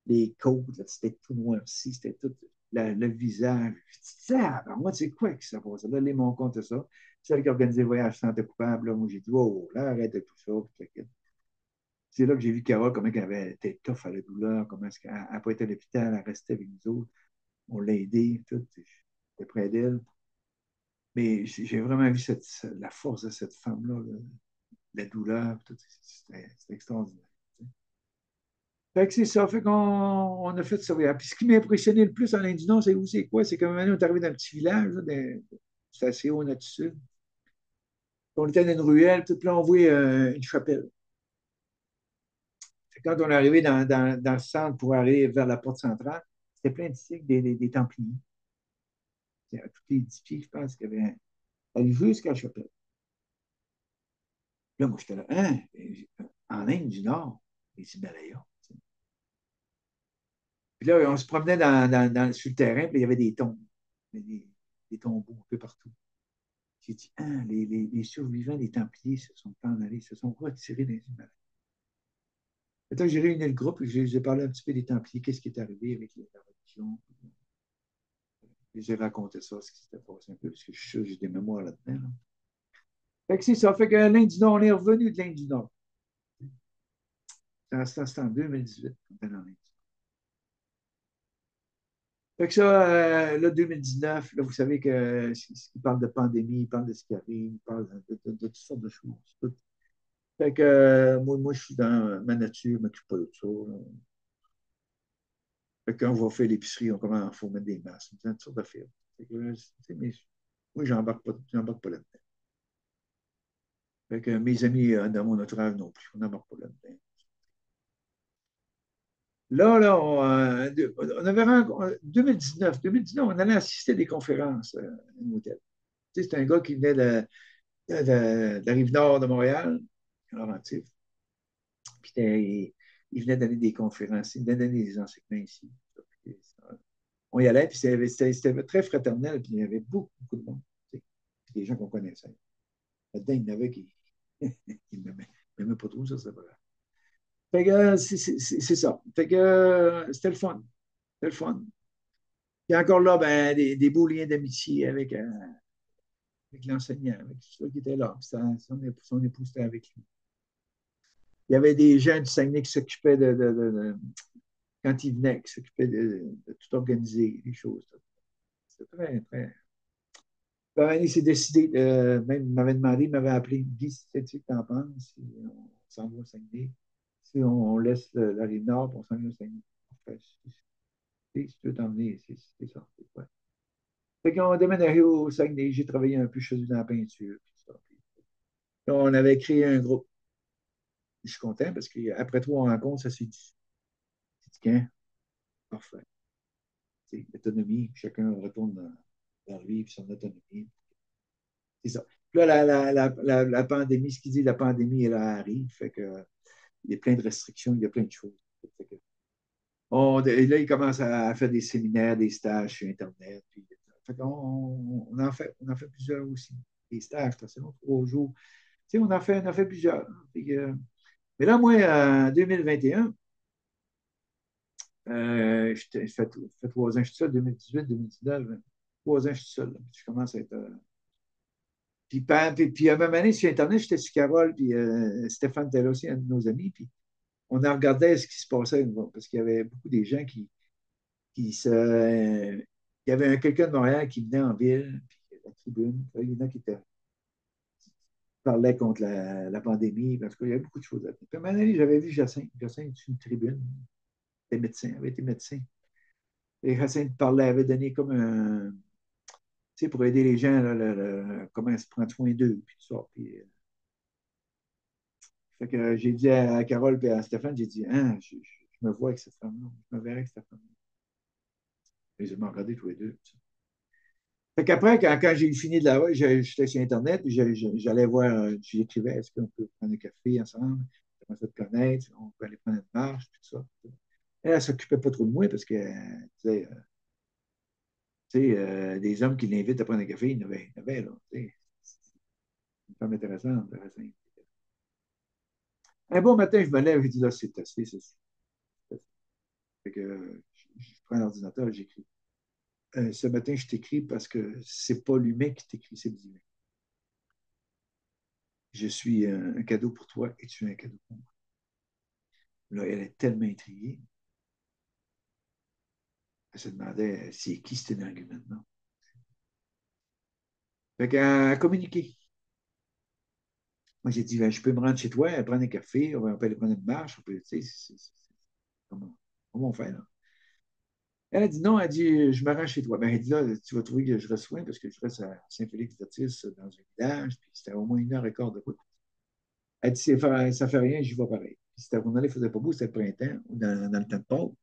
les côtes, là, c'était tout noirci, c'était tout le visage. Je dis, ah, ben, moi, c'est quoi qui ça passe? Là, les mon compte ça. Celle qui organisait le voyage se sentait coupable. Là, moi, j'ai dit, oh, là, arrête de tout ça. C'est là que j'ai vu Carole, comment elle avait été tough à la douleur, comment elle n'a pas été à l'hôpital, elle restait avec nous autres. On l'a aidée, tout. J'étais près d'elle. Mais j'ai vraiment vu la force de cette femme-là, la douleur, tout. C'était extraordinaire. Fait que c'est ça, fait qu'on on a fait ça. Puis ce qui m'a impressionné le plus en Inde du Nord, c'est où c'est quoi? C'est qu'à un moment donné, on est arrivé dans un petit village, là, c'est assez haut là-dessus. On était dans une ruelle, tout, puis là, on voit une chapelle. Fait que quand on est arrivé dans le centre pour aller vers la porte centrale, c'était plein de cycles des Templiers. À tous les 10 pieds, je pense qu'il y avait allé jusqu'à la chapelle. Là, moi, j'étais là, hein? En Inde du Nord, les Himalayas. Puis là, on se promenait sur le terrain, puis il y avait des tombes, des tombeaux un peu partout. J'ai dit, ah, les survivants des Templiers se sont en allés, se sont retirés des Himalayas. Là, j'ai réuni le groupe et j'ai parlé un petit peu des Templiers, qu'est-ce qui est arrivé avec la religion. Et j'ai raconté ça, ce qui s'était passé un peu, parce que je suis sûr que j'ai des mémoires là-dedans. Là. Fait que c'est ça. Fait que l'Inde du Nord, on est revenu de l'Inde du Nord. C'était en 2018 qu'on était dans l'Inde. Fait que ça, là, 2019, là, vous savez que il parle de pandémie, il parle de ce qui arrive, il parle de toutes sortes de choses. Tout. Fait que moi, je suis dans ma nature, je ne m'occupe pas de ça. Là. Fait que quand on va faire l'épicerie, on commence, il faut mettre des masques, toutes sortes d'affaires. Fait que, mais, moi, j'embarque pas là-dedans. Fait que mes amis dans mon entourage non plus, on n'embarque pas là-dedans. Là, on avait 2019, on allait assister à des conférences à un hôtel. Tu sais, c'est un gars qui venait de la rive nord de Montréal, Laurentides. Puis il venait donner des conférences, il venait donner des enseignements ici. On y allait, puis c'était très fraternel, puis il y avait beaucoup, beaucoup de monde. Tu sais. Puis des gens qu'on connaissait. Là-dedans, il y en avait qui ne m'aimaient pas trop, ça, c'est vrai. Fait que c'est ça. Fait que c'était le fun. C'est le fun. Puis encore là, ben, des beaux liens d'amitié avec l'enseignant, avec ceux qui étaient là. Puis son épouse était avec lui. Il y avait des gens du Saguenay qui s'occupaient quand ils venaient, qui s'occupaient de tout organiser, les choses. C'était très, très. Ben, il s'est décidé, même il m'avait demandé, il m'avait appelé, il me dit, si tu sais que t'en penses, si on s'en va au Saguenay, si on laisse la rive nord, puis on s'en va au Saguenay. Enfin, si tu veux t'emmener, c'est ça. Ouais. Fait qu'on déménagé au Saguenay, j'ai travaillé un peu chez eux dans la peinture, puis ça. Puis on avait créé un groupe. Je suis content parce qu'après trois rencontres, ça s'est dit. C'est dit, parfait. L'autonomie, chacun retourne dans lui, puis son autonomie. C'est ça. Puis là, la pandémie, ce qu'il dit, la pandémie, elle arrive. Fait que, il y a plein de restrictions, il y a plein de choses. Fait que, et là, il commence à faire des séminaires, des stages sur Internet. Puis, fait on en fait plusieurs aussi. Des stages, c'est long, 3 jours. Tu sais, on en fait plusieurs. Puis, mais là, moi, en 2021, fait 3 ans que je suis seul, 2018, 2019, 3 ans que je suis seul. Là. Je commence à être. Puis, à un moment donné, sur Internet, j'étais sur Carole, puis Stéphane était là aussi, un de nos amis, puis on en regardait ce qui se passait, parce qu'il y avait beaucoup des gens qui se. Il y avait quelqu'un de Montréal qui venait en ville, puis la tribune, il y en a qui parlaient contre la pandémie, parce qu'il y avait beaucoup de choses à dire. Puis à un moment donné, j'avais vu Jacinthe. Jacinthe, sur une tribune, était médecin, avait été médecin. Et Jacinthe parlait, avait donné comme un. Tu sais, pour aider les gens, là, comment se prendre soin d'eux, puis tout ça. Puis, fait que j'ai dit à Carole et à Stéphane, j'ai dit, hein, je me vois avec cette femme-là, je me verrai avec cette femme-là. Ils m'ont regardé tous les deux. Fait qu'après, quand j'ai fini de là-bas, j'étais sur Internet, j'allais voir, j'écrivais, est-ce qu'on peut prendre un café ensemble, comment ça te connaître, on peut aller prendre une marche, tout ça. Elle ne s'occupait pas trop de moi parce que, des hommes qui l'invitent à prendre un café, il y en avait là. Une femme intéressante, intéressante. Un bon matin, je me lève, je dis là, c'est assez, c'est assez. Fait que je prends l'ordinateur, j'écris. Ce matin, je t'écris parce que c'est pas l'humain qui t'écrit, c'est le divin. Je suis un cadeau pour toi et tu es un cadeau pour moi. Là, elle est tellement intriguée. Elle se demandait c'est qui cet énergumène maintenant. Fait qu'elle a communiqué. Moi, j'ai dit, ben, je peux me rendre chez toi, prendre un café, on peut aller prendre une marche, on peut, tu sais, comment on fait là? Elle a dit non, elle a dit, je me rends chez toi. Ben, elle dit là, tu vas trouver que je reste loin parce que je reste à Saint-Félix-d'Otis dans un village, puis c'était au moins 1 heure et quart de route. Elle dit, ça fait rien, j'y vais pareil. Puis c'était, on allait, il faisait pas beau, c'était le printemps, ou dans le temps de Pâques.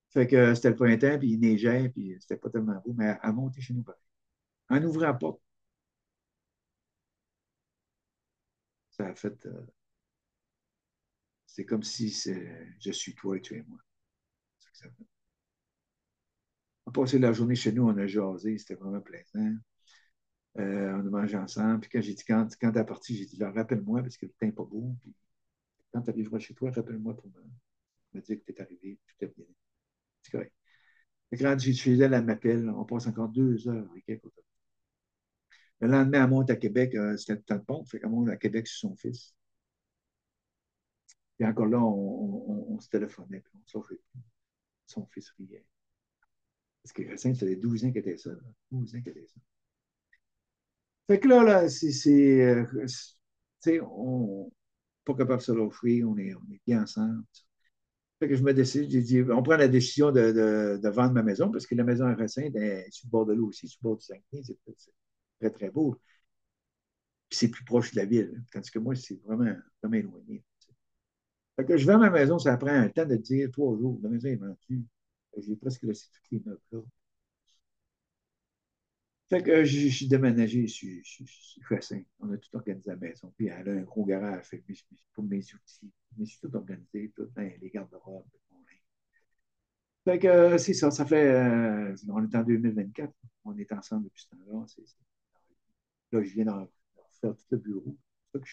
Fait que c'était le printemps, puis il neigeait, puis c'était pas tellement beau, mais elle montait chez nous pareil. En ouvrant la porte, ça a fait, c'est comme si je suis toi et tu es moi. C'est ça que ça fait. On a passé la journée chez nous, on a jasé, c'était vraiment plaisant. On a mangé ensemble. Puis quand j'ai dit, quand t'es parti, j'ai dit, rappelle-moi parce que le temps n'est pas beau. Puis quand tu arriveras chez toi, rappelle-moi pour me dire que tu es arrivé, tout est bien. C'est correct. Fait que quand j'ai chez elle, elle m'appelle, on passe encore 2 heures. Le lendemain, elle monte à Québec, c'était le temps de pont, fait qu'elle monte à Québec sur son fils. Puis encore là, on se téléphonait, puis on s'offrait. Son fils riait. Parce que Racine, ça faisait 12 ans qu'elle était seule. 12 ans qu'elle était seule. Fait que là, tu sais, on n'est pas capable de se l'offrir, on est bien ensemble. Fait que je me décide, j'ai dit, on prend la décision de vendre ma maison parce que la maison à Racine est sur le bord de l'eau aussi, sur le bord du Saguenay, c'est très, très beau. Puis c'est plus proche de la ville, tandis que moi, c'est vraiment, vraiment éloigné. Fait que je vends ma maison, ça prend un temps de dire 3 jours. La maison est vendue. J'ai presque laissé toutes les meubles là. Fait que j'ai déménagé sur Chassin. On a tout organisé à la maison. Puis elle a un gros garage. Fait que pour mes outils, je me suis tout organisé, tout, ben, les garde-robes. Fait que c'est ça, on est en 2024. On est ensemble depuis ce temps-là. Là, je viens d'en faire tout le bureau. C'est pour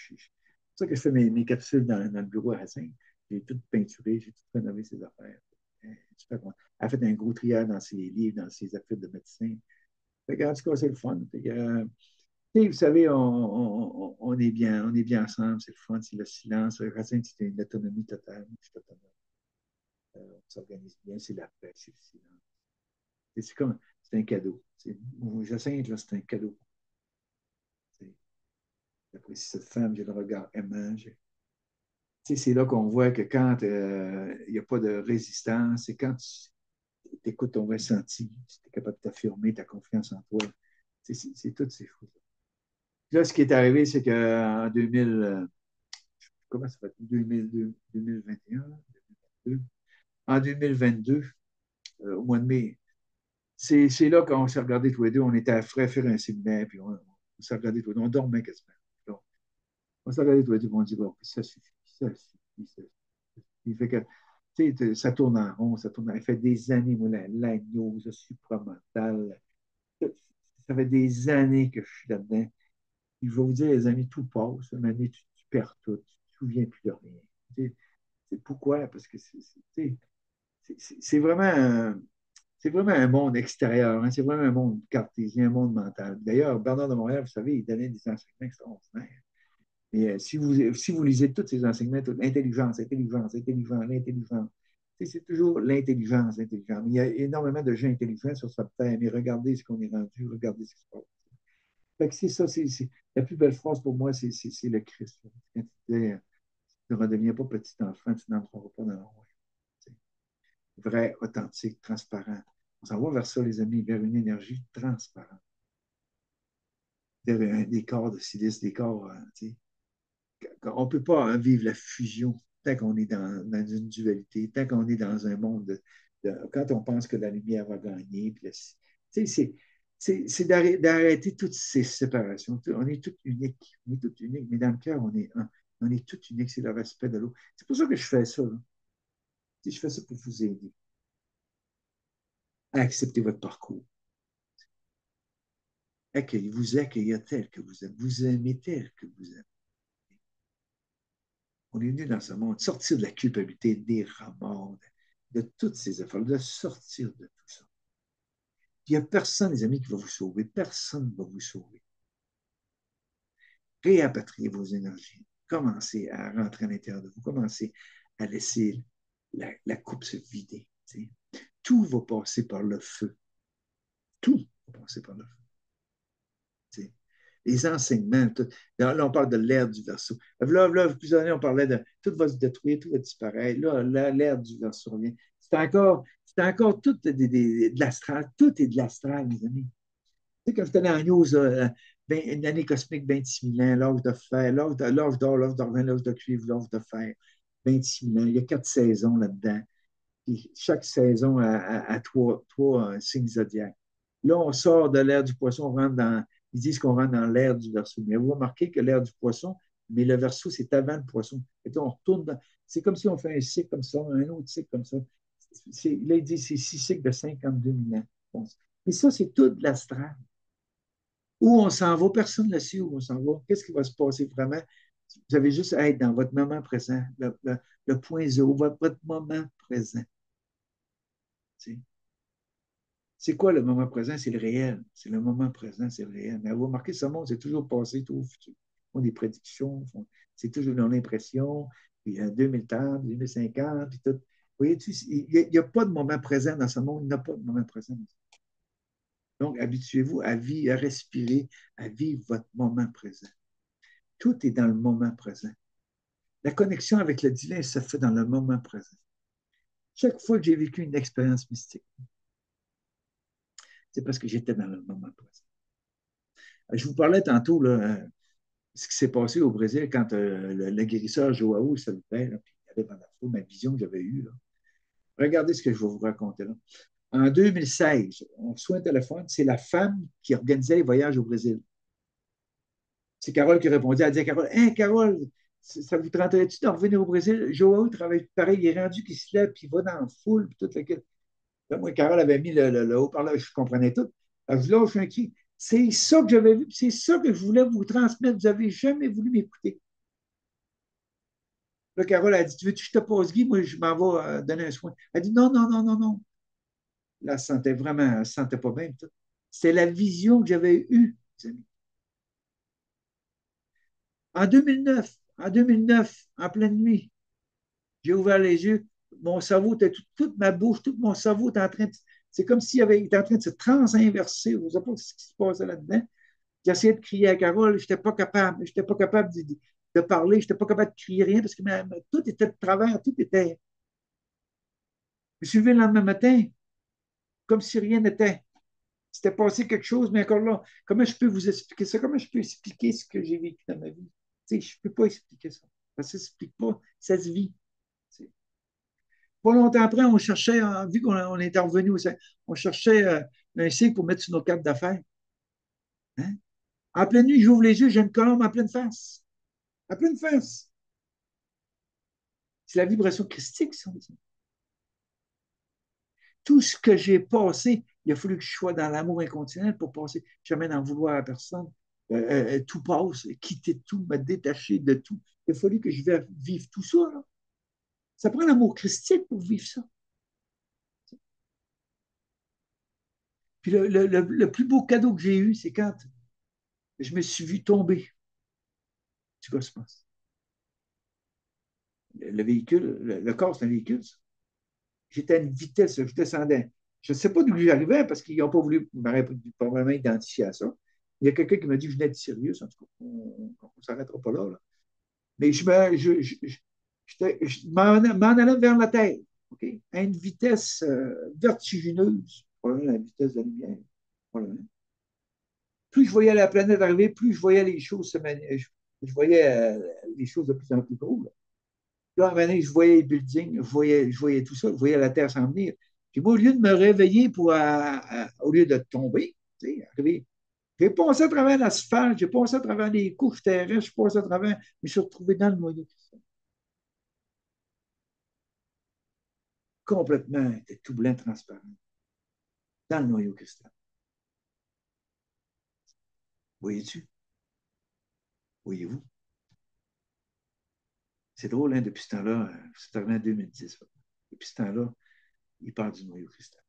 ça que je fais mes capsules dans le bureau à Racine. J'ai tout peinturé, j'ai tout rénové ces affaires. Super content. Elle a fait un gros triage dans ses livres, dans ses affaires de médecin. Fait que, en tout cas, c'est le fun. Fait que, vous savez, on est bien ensemble, c'est le fun, c'est le silence. Racine, c'est une autonomie totale. On s'organise bien, c'est la paix, c'est le silence. C'est comme, c'est un cadeau. Jacinthe, là, c'est un cadeau. J'apprécie cette femme, j'ai le regard aimant. C'est là qu'on voit que quand il n'y a pas de résistance, c'est quand tu écoutes ton ressenti, tu es capable de t'affirmer, ta confiance en toi. C'est toutes ces choses. Là, ce qui est arrivé, c'est qu'en 2000, comment ça fait, 2002, 2021, 2022, en 2022, au mois de mai, c'est là qu'on s'est regardés tous les deux. On était à frais faire un séminaire, puis on s'est regardés tous les deux. On dormait quasiment. Donc, on s'est regardés tous les deux, puis on dit, bon, ça suffit, ça suffit, ça suffit. Il fait que, tu sais, ça tourne en rond, ça tourne en rond. Ça fait des années, moi, l'agnose supramentale, ça fait des années que je suis là-dedans. Il va vous dire, les amis, tout passe. Une année, tu perds tout, tu ne te souviens plus de rien. C'est pourquoi? Parce que c'est vraiment un monde extérieur, hein. C'est vraiment un monde cartésien, un monde mental. D'ailleurs, Bernard de Montréal, vous savez, il donnait des enseignements extraordinaires. Mais si vous lisez tous ces enseignements, l'intelligence, intelligence, intelligence, l'intelligence, c'est toujours l'intelligence, l'intelligence. Il y a énormément de gens intelligents sur cette terre, mais regardez ce qu'on est rendu, regardez ce qui se passe. Fait que c'est ça, la plus belle phrase pour moi, c'est le Christ. Quand il disait, ne redeviens pas petit enfant, tu n'entreras pas dans le royaume. Vrai, authentique, transparent. On s'en va vers ça, les amis, vers une énergie transparente. Vers des corps de silice, des corps, on ne peut pas vivre la fusion tant qu'on est dans une dualité, tant qu'on est dans un monde quand on pense que la lumière va gagner. C'est d'arrêter toutes ces séparations. On est tous uniques. On est tous uniques, mais dans le cœur, on est un. On est tous uniques, c'est le respect de l'autre. C'est pour ça que je fais ça. Là. Je fais ça pour vous aider à accepter votre parcours. Vous accueillir tel que vous êtes. Vous aimez tel que vous êtes. On est venu dans ce monde, sortir de la culpabilité, des remords, de toutes ces efforts, de sortir de tout ça. Il n'y a personne, les amis, qui va vous sauver. Personne ne va vous sauver. Réapatriez vos énergies. Commencez à rentrer à l'intérieur de vous. Commencez à laisser la coupe se vider. T'sais. Tout va passer par le feu. Tout va passer par le feu. T'sais. Les enseignements, tout. Là, on parle de l'ère du verso. Là, plusieurs années, on parlait de tout va se détruire, tout va disparaître. Là, l'ère du verso revient. C'est encore tout de l'astral. Tout est de l'astral, mes amis. Tu sais, quand je tenais en news, une année cosmique, 26 000 ans, l'âge de fer, l'âge d'or, l'âge d'argent, l'âge de cuivre, l'âge de fer, 26 000 ans. Il y a 4 saisons là-dedans. Puis chaque saison a trois signes zodiaques. Là, on sort de l'ère du poisson, ils disent qu'on rentre dans l'ère du verso. Mais vous remarquez que l'ère du poisson, mais le verso, c'est avant le poisson. Et on retourne c'est comme si on fait un cycle comme ça, un autre cycle comme ça. Là, il dit c'est 6 cycles de 52 000 ans. Bon. Et ça, c'est tout de l'astral. Où on s'en va, personne ne sait où on s'en va. Qu'est-ce qui va se passer vraiment? Vous avez juste à être dans votre moment présent, le point zéro, votre moment présent. C'est quoi le moment présent? C'est le réel. C'est le moment présent, c'est le réel. Mais vous remarquez, ce monde, c'est toujours passé, tout au futur. Ils font des prédictions, c'est toujours dans l'impression, puis 2030, 2050, puis tout. Vous voyez, il n'y a pas de moment présent dans ce monde, il n'y a pas de moment présent. Donc, habituez-vous à vivre, à respirer, à vivre votre moment présent. Tout est dans le moment présent. La connexion avec le divin se fait dans le moment présent. Chaque fois que j'ai vécu une expérience mystique, c'est parce que j'étais dans le moment présent. Je vous parlais tantôt, là, ce qui s'est passé au Brésil quand le guérisseur Joao se levait, là, puis il y avait dans la foule ma vision que j'avais eue. Là. Regardez ce que je vais vous raconter là. En 2016, on reçoit un téléphone, c'est la femme qui organisait les voyages au Brésil. C'est Carole qui répondait. Elle dit à Carole, hein, Carole, ça vous tenterait-tu de revenir au Brésil? Joao travaille pareil, il est rendu qu'il se lève, puis il va dans la foule, puis toute la... Moi, Carole avait mis le haut-parleur, je comprenais tout. Alors, là, je suis inquiet. C'est ça que j'avais vu, c'est ça que je voulais vous transmettre. Vous n'avez jamais voulu m'écouter. Là, Carole a dit, tu veux-tu que je te pose Guy? Moi, je m'en vais donner un soin. Elle dit, non, non, non, non, non. Là, elle se sentait pas bien. C'était la vision que j'avais eue, mes amis. En 2009, en pleine nuit, j'ai ouvert les yeux. Mon cerveau était toute ma bouche, tout mon cerveau était en train de. C'est comme s'il était en train de se transinverser. Je ne sais pas ce qui se passait là-dedans. J'essayais de crier à Carole, je n'étais pas capable. Je n'étais pas capable de parler, je n'étais pas capable de crier rien parce que tout était de travers, tout était. Je me suis levé le lendemain matin comme si rien n'était. C'était passé quelque chose, mais encore là, comment je peux vous expliquer ça? Comment je peux expliquer ce que j'ai vécu dans ma vie? Tu sais, je ne peux pas expliquer ça. Ça ne s'explique pas, ça se vit. T'sais. Pas longtemps après, on cherchait, vu qu'on était revenu, on cherchait un cycle pour mettre sur nos cartes d'affaires. Hein? En pleine nuit, j'ouvre les yeux, j'ai une colombe en pleine face. En pleine face. C'est la vibration christique, ça. Tout ce que j'ai passé, il a fallu que je sois dans l'amour inconditionnel pour passer. Jamais d'en vouloir à personne. Tout passe, quitter tout, me détacher de tout. Il a fallu que je vive tout ça. Là. Ça prend l'amour christique pour vivre ça. Puis le plus beau cadeau que j'ai eu, c'est quand je me suis vu tomber du cosmos. Le véhicule, le corps, c'est un véhicule. Ça. J'étais à une vitesse, je descendais. Je ne sais pas d'où j'arrivais parce qu'ils n'ont pas voulu probablement identifier à ça. Il y a quelqu'un qui m'a dit que je venais de sérieux, en tout cas, on ne s'arrêtera pas là. Là. Mais je m'en allais vers la Terre, okay? À une vitesse vertigineuse, probablement la vitesse de la lumière. Plus je voyais la planète arriver, plus je voyais les choses je voyais les choses de plus en plus gros. Là, à un moment donné, je voyais les buildings, je voyais tout ça, je voyais la Terre s'en venir. Puis moi, au lieu de me réveiller au lieu de tomber, arriver, j'ai passé à travers l'asphalte, j'ai passé à travers les couches terrestres, j'ai passé à travers, je me suis retrouvé dans le noyau cristal. Complètement, tout blanc, transparent, dans le noyau cristal. Voyez-tu? Voyez-vous? C'est drôle, hein, depuis ce temps-là, c'est arrivé en 2010. Depuis ce temps-là, il parle du noyau cristal.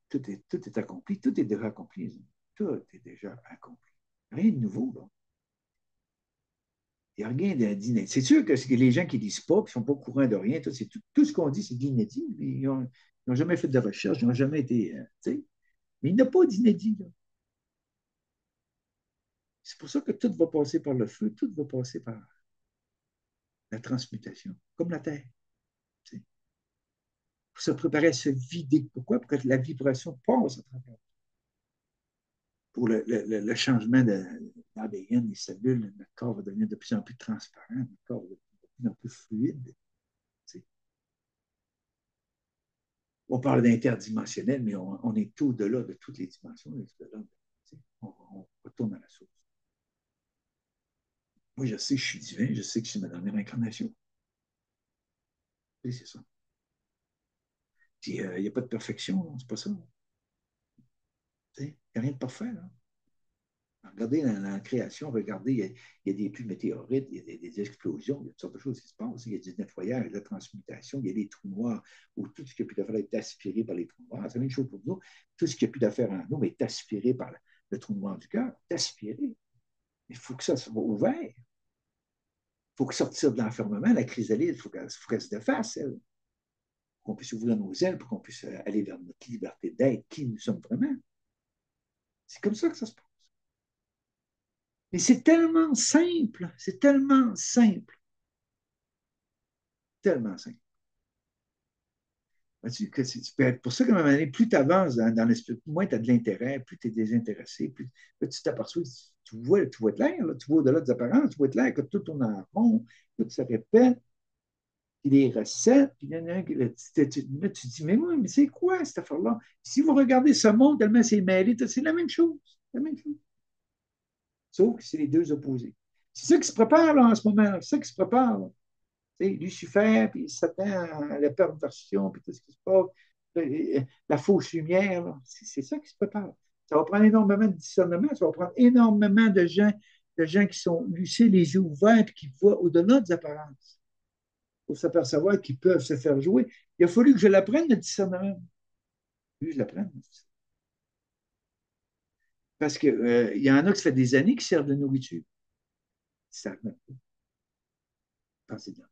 Tout est accompli, tout est déjà accompli. Tout est déjà accompli. Rien de nouveau, là. Il n'y a rien d'inédit. C'est sûr que les gens qui ne disent pas, qui ne sont pas au courant de rien, tout ce qu'on dit, c'est de l'inédit. Ils n'ont jamais fait de recherche, ils n'ont jamais été. Mais il n'y a pas d'inédit. Là. C'est pour ça que tout va passer par le feu, tout va passer par la transmutation, comme la Terre. T'sais. Pour se préparer à se vider. Pourquoi? Pour que la vibration passe à travers. Pour le changement de l'ADN, les cellules, notre corps va devenir de plus en plus transparent, notre corps va devenir de plus en plus fluide. T'sais. On parle d'interdimensionnel, mais on est au-delà de toutes les dimensions. On retourne à la source. Moi, je sais que je suis divin, je sais que c'est ma dernière incarnation. C'est ça. Il n'y a pas de perfection, c'est pas ça. Il n'y a rien de parfait. Là. Regardez dans la création, regardez, il y a des pluies météorites, il y a des explosions, il y a toutes sortes de choses qui se passent. Il y a du nettoyage, de la transmutation, il y a des trous noirs où tout ce qui a pu faire est aspiré par les trous noirs. C'est la même chose pour nous. Tout ce qui a pu faire en nous est aspiré par le trou noir du cœur, est aspiré. Il faut que ça soit ouvert. Il faut que sortir de l'enfermement, la chrysalide, il faut qu'elle se défasse, elle. Qu'on puisse ouvrir nos ailes pour qu'on puisse aller vers notre liberté d'être qui nous sommes vraiment. C'est comme ça que ça se passe. Mais c'est tellement simple, c'est tellement simple. C'est pour ça qu'à un moment donné, plus tu avances dans l'esprit, moins tu as de l'intérêt, plus tu es désintéressé, plus là, tu t'aperçois, tu vois de l'air, tu vois au-delà des apparences, tu vois de l'air que tout tourne en rond, tout se répète, puis les recettes, puis il y en a un qui là, tu dis, mais moi, mais c'est quoi cette affaire-là? Si vous regardez ce monde tellement c'est mêlé, c'est la même chose. La même chose. Sauf que c'est les deux opposés. C'est ça qui se prépare là, en ce moment. C'est ça qui se prépare. Là. Lucifer, puis Satan, la perversion, puis tout ce qui se passe, la fausse lumière, c'est ça qui se prépare. Ça va prendre énormément de discernement, ça va prendre énormément de gens de gens qui sont lucides, les yeux ouverts, et qui voient au-delà des apparences, pour s'apercevoir qu'ils peuvent se faire jouer. Il a fallu que je l'apprenne, le discernement. Oui, je l'apprenne. Parce qu'il y en a qui ça fait des années qui servent de nourriture. Ils savent même pas penser de la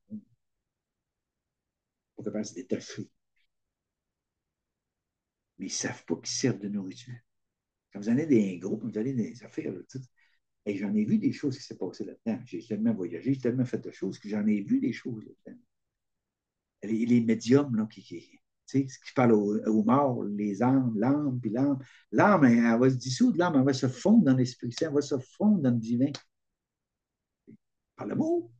pour qu'ils se détacher. Mais ils ne savent pas qu'ils servent de nourriture. Quand vous allez dans des groupes, vous allez dans des affaires, là, tout, et j'en ai vu des choses qui s'est passées là-dedans. J'ai tellement voyagé, j'ai tellement fait de choses que j'en ai vu des choses là-dedans. Les médiums là, qui parlent aux morts, les âmes, l'âme, puis l'âme. L'âme, elle va se dissoudre, l'âme, elle va se fondre dans l'Esprit Saint, elle va se fondre dans le divin. Par l'amour.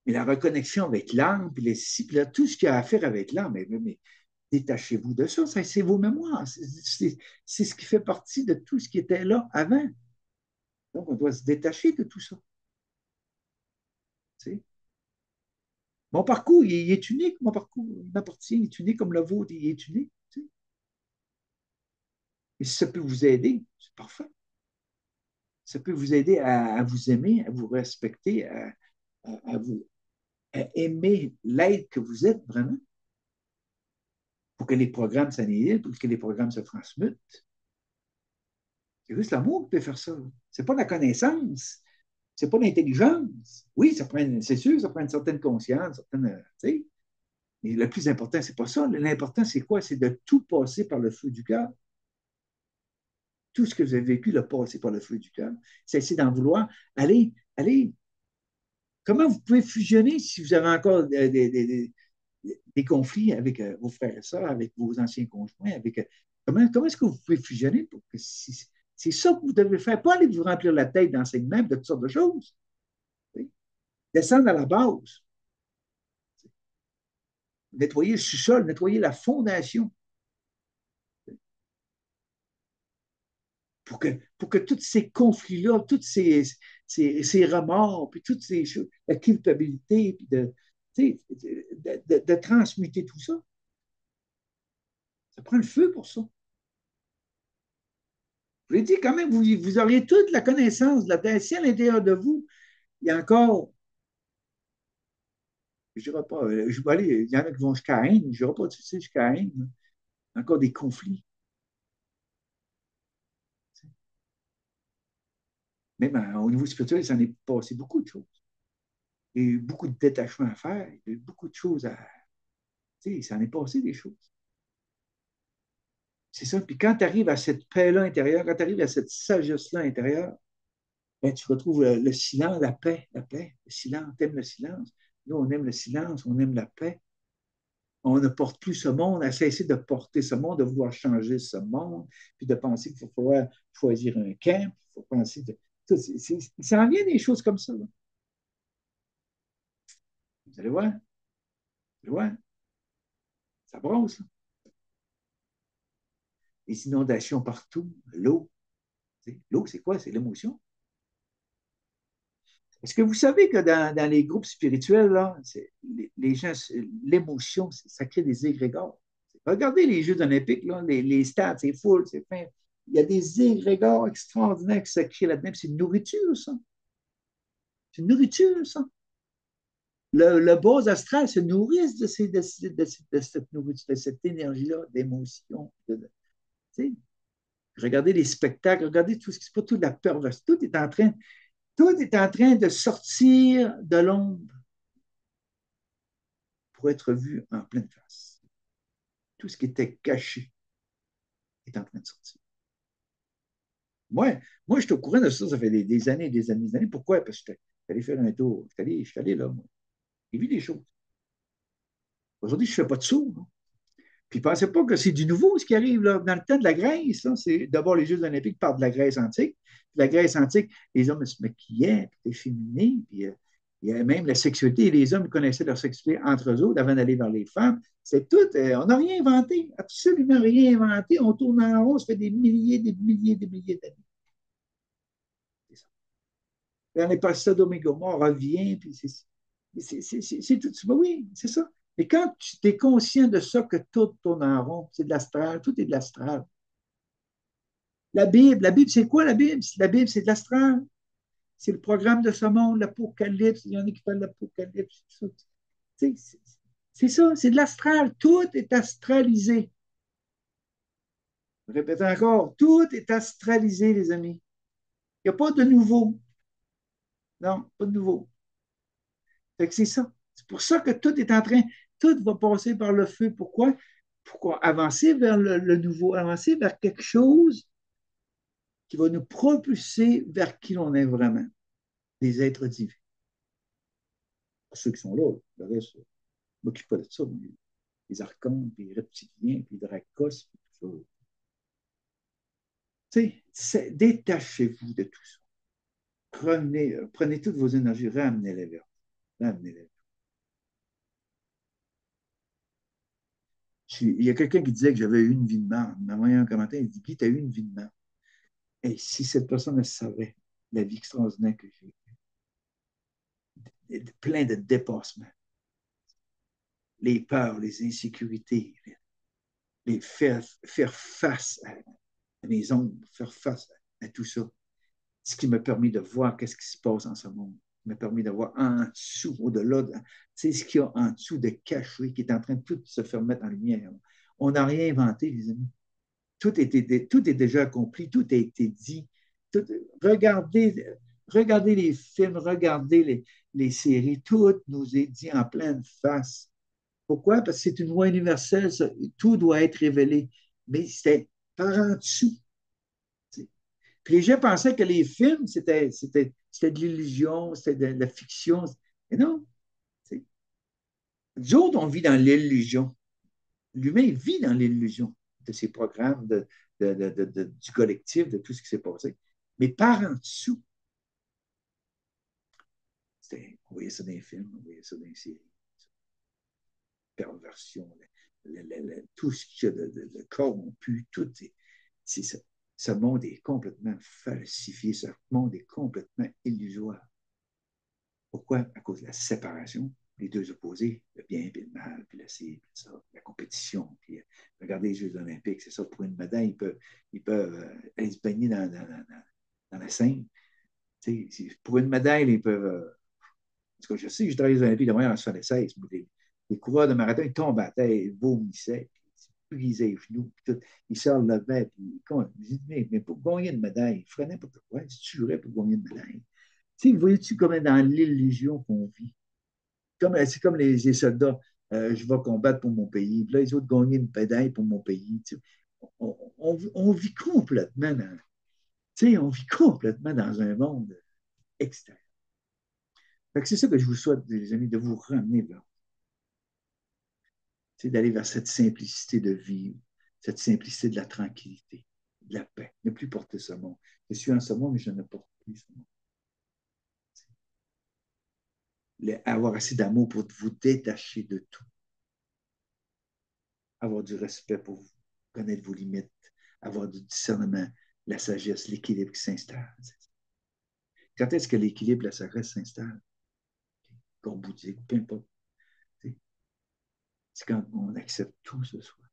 Mais la reconnexion avec l'âme, puis là, tout ce qu'il y a à faire avec l'âme, mais détachez-vous de ça, c'est vos mémoires. C'est ce qui fait partie de tout ce qui était là avant. Donc, on doit se détacher de tout ça. T'sais. Mon parcours, il est unique, mon parcours, il m'appartient, il est unique comme le vôtre, il est unique. T'sais. Et si ça peut vous aider, c'est parfait. Ça peut vous aider à vous aimer, à vous respecter, vous, à aimer l'être que vous êtes vraiment, pour que les programmes s'annihilent, pour que les programmes se transmutent. C'est juste l'amour qui peut faire ça. C'est pas la connaissance, c'est pas l'intelligence. Oui, c'est sûr, ça prend une certaine conscience, mais le plus important, c'est pas ça. L'important, c'est quoi? C'est de tout passer par le feu du cœur. Tout ce que vous avez vécu, le passer par le feu du cœur. Cessez d'en vouloir. Allez. Comment vous pouvez fusionner si vous avez encore des conflits avec vos frères et sœurs, avec vos anciens conjoints, comment est-ce que vous pouvez fusionner pour que c'est ça que vous devez faire, pas aller vous remplir la tête d'enseignements, de toutes sortes de choses. Descendre à la base, nettoyer le sous-sol, nettoyer la fondation pour que tous ces conflits-là, tous ces remords, puis toutes ces choses, la culpabilité, puis de transmuter tout ça. Ça prend le feu pour ça. Je vous ai dit quand même, vous auriez toute la connaissance de la terre. Si à l'intérieur de vous, il y a encore, je ne dirais pas, je vais aller, il y en a qui vont jusqu'à Haine, je ne dirais pas, tu sais, jusqu'à Haine, encore des conflits. Même au niveau spirituel, ça en est passé beaucoup de choses. Il y a eu beaucoup de détachements à faire, il y a eu beaucoup de choses à. Tu sais, ça en est passé des choses. C'est ça. Puis quand tu arrives à cette paix-là intérieure, quand tu arrives à cette sagesse-là intérieure, ben, tu retrouves le silence, la paix, le silence. Tu aimes le silence. Nous, on aime le silence, on aime la paix. On ne porte plus ce monde, à cesser de porter ce monde, de vouloir changer ce monde, puis de penser qu'il faut pouvoir choisir un camp, il faut penser de. Ça en vient des choses comme ça. Là. Vous allez voir, ça brosse. Là. Les inondations partout, l'eau. L'eau, c'est quoi? C'est l'émotion. Est-ce que vous savez que dans les groupes spirituels, là, les gens, l'émotion, ça crée des égrégores. Regardez les Jeux olympiques, là, les stades, c'est full, c'est fin. Il y a des égrégores extraordinaires qui se créent là-dedans. C'est une nourriture, ça. C'est une nourriture, ça. Le bas astral se nourrit de cette nourriture, de cette énergie-là, d'émotion. Regardez les spectacles, regardez tout ce qui se passe, toute la perversion. Tout est en train de sortir de l'ombre pour être vu en pleine face. Tout ce qui était caché est en train de sortir. Moi, moi je suis au courant de ça, ça fait des années, des années. Pourquoi? Parce que je suis allé faire un tour. Je suis allé là, moi. J'ai vu des choses. Aujourd'hui, je ne fais pas de saut. Hein. Puis, pensez pas que c'est du nouveau ce qui arrive là. Dans le temps de la Grèce. C'est d'abord les Jeux olympiques partent de la Grèce antique. Puis la Grèce antique, les hommes se maquillaient, puis efféminés, puis il y a même la sexualité, et les hommes connaissaient leur sexualité entre eux autres avant d'aller vers les femmes. C'est tout, on n'a rien inventé, absolument rien inventé. On tourne en rond, ça fait des milliers d'années. C'est ça. Puis on est passé d'Oméga, on revient, puis c'est tout. Ben oui, c'est ça. Mais quand tu es conscient de ça, que tout tourne en rond, c'est de l'astral, tout est de l'astral. La Bible, c'est quoi la Bible? La Bible, c'est de l'astral. C'est le programme de ce monde, l'Apocalypse. Il y en a qui parlent de l'Apocalypse. C'est ça, c'est de l'astral. Tout est astralisé. Répétez encore, tout est astralisé, les amis. Il n'y a pas de nouveau. Non, pas de nouveau. Fait que c'est ça. C'est pour ça que tout est en train, tout va passer par le feu. Pourquoi? Pourquoi avancer vers le nouveau, avancer vers quelque chose qui va nous propulser vers qui l'on est vraiment, des êtres divins. Pour ceux qui sont là, le reste, je ne m'occupe pas de ça. Les archontes, puis les reptiliens, puis les dracos, puis tout ça. Détachez-vous de tout ça. Prenez toutes vos énergies, ramenez-les vers vous. Ramenez-les. Il y a quelqu'un qui disait que j'avais eu une vie de merde. Il m'a envoyé un commentaire, il dit, Guy, tu as eu une vie de merde. Et si cette personne savait la vie extraordinaire que j'ai eue, plein de dépassements, les peurs, les insécurités, les faire face à mes ombres, faire face à tout ça, ce qui m'a permis de voir qu'est-ce qui se passe en ce monde, m'a permis de voir en dessous, au-delà, tu sais, ce qu'il y a en dessous de caché, qui est en train de tout se faire mettre en lumière. On n'a rien inventé, les amis. Tout est déjà accompli, tout a été dit. Tout, regardez les films, regardez les séries, tout nous est dit en pleine face. Pourquoi? Parce que c'est une loi universelle, ça. Tout doit être révélé. Mais c'était par en dessous. T'sais. Puis les gens pensaient que les films, c'était de l'illusion, c'était de la fiction. Mais non. T'sais. Nous autres, on vit dans l'illusion. L'humain vit dans l'illusion de ces programmes, du collectif, de tout ce qui s'est passé. Mais par en dessous, on voyait ça dans les films, on voyait ça dans les séries. Perversion, tout ce qu'il y a de corrompu, tout c'est ça. Ce monde est complètement falsifié, ce monde est complètement illusoire. Pourquoi? À cause de la séparation, les deux opposés, le bien et le mal, puis la compétition. Puis, regardez les Jeux olympiques, c'est ça, pour une médaille, ils peuvent aller se baigner dans la Seine. Pour une médaille, ils peuvent. En tout cas, je sais que je travaille aux Olympiques de moyen en 76, les coureurs de marathon, ils tombent à terre, ils vomissaient, puis ils brisaient les genoux, puis tout. Ils sortent le vent, puis mais pour gagner une médaille, ils feraient n'importe quoi, ils se tueraient pour gagner une médaille. Voyez-tu comme dans l'illusion qu'on vit? C'est comme les soldats, je vais combattre pour mon pays, puis là, les autres gagnent une médaille pour mon pays. On vit complètement on vit complètement dans un monde extérieur. C'est ça que je vous souhaite, les amis, de vous ramener vers, d'aller vers cette simplicité de vivre, cette simplicité de la tranquillité, de la paix, ne plus porter ce monde. Je suis en ce monde, mais je ne porte plus ce monde. Avoir assez d'amour pour vous détacher de tout. Avoir du respect pour vous, connaître vos limites, avoir du discernement, la sagesse, l'équilibre qui s'installe. Quand est-ce que l'équilibre, la sagesse s'installe? Comme bouddhique, peu importe. C'est quand on accepte tout ce soir.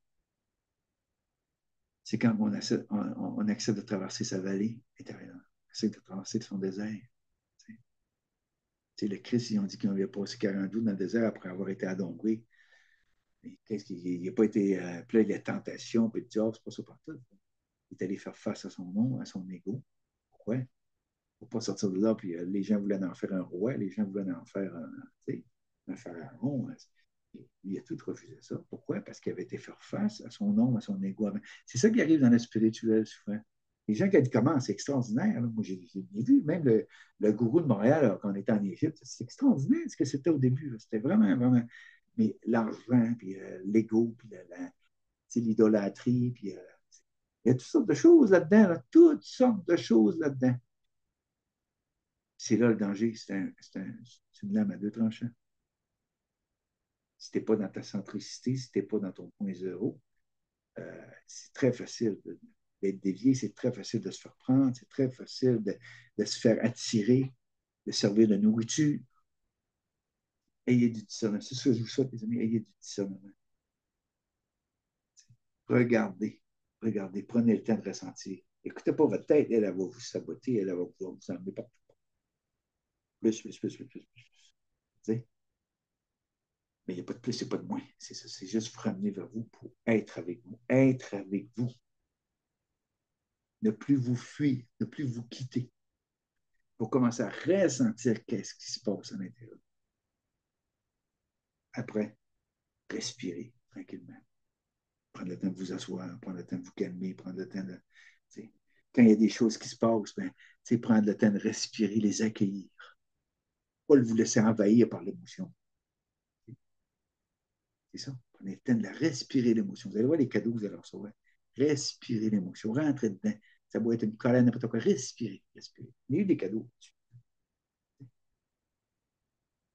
C'est quand on accepte de traverser sa vallée intérieure, on accepte de traverser son désert. Le Christ, ils ont dit qu'il avait passé 40 jours dans le désert après avoir été adombré. Qu'est-ce qu'il n'a pas été plein de tentations, puis de dire, oh, c'est pas ça partout. Il est allé faire face à son nom, à son ego. Pourquoi? Pour ne pas sortir de là, puis les gens voulaient en faire un roi, les gens voulaient en faire un pharaon. Il a tout refusé ça. Pourquoi? Parce qu'il avait été faire face à son nom, à son ego. C'est ça qui arrive dans le spirituel souvent. Les gens qui commencent, c'est extraordinaire. Là. Moi, j'ai vu, même le gourou de Montréal, là, quand on était en Égypte, c'est extraordinaire ce que c'était au début. Là. C'était vraiment, vraiment. Mais l'argent, puis l'ego, puis l'idolâtrie, puis il y a toutes sortes de choses là-dedans, là, toutes sortes de choses là-dedans. C'est là le danger, c'est une lame à deux tranchants. Si tu n'es pas dans ta centricité, si tu n'es pas dans ton point zéro, c'est très facile d'être dévié, c'est très facile de se faire prendre, c'est très facile de se faire attirer, de servir de nourriture. Ayez du discernement. C'est ce que je vous souhaite, les amis, ayez du discernement. Regardez, prenez le temps de ressentir. Écoutez pas votre tête, elle va vous saboter, elle va pouvoir vous emmener partout. Plus, plus, plus, plus, plus, plus. Tu sais? Mais il n'y a pas de plus, il n'y a pas de moins. C'est ça, c'est juste vous ramener vers vous pour être avec vous. Être avec vous. Ne plus vous fuir, ne plus vous quitter. Pour commencer à ressentir qu'est-ce qui se passe à l'intérieur. Après, respirez tranquillement. Prendre le temps de vous asseoir, prendre le temps de vous calmer, prendre le temps de. Quand il y a des choses qui se passent, ben, prendre le temps de respirer, les accueillir. Pas vous laisser envahir par l'émotion. C'est ça. Prenez le temps de la respirer, l'émotion. Vous allez voir les cadeaux que vous allez recevoir. Respirez l'émotion. Rentrez dedans. Ça doit être une colère, n'importe quoi. Respirez, respirez. Il y a eu des cadeaux.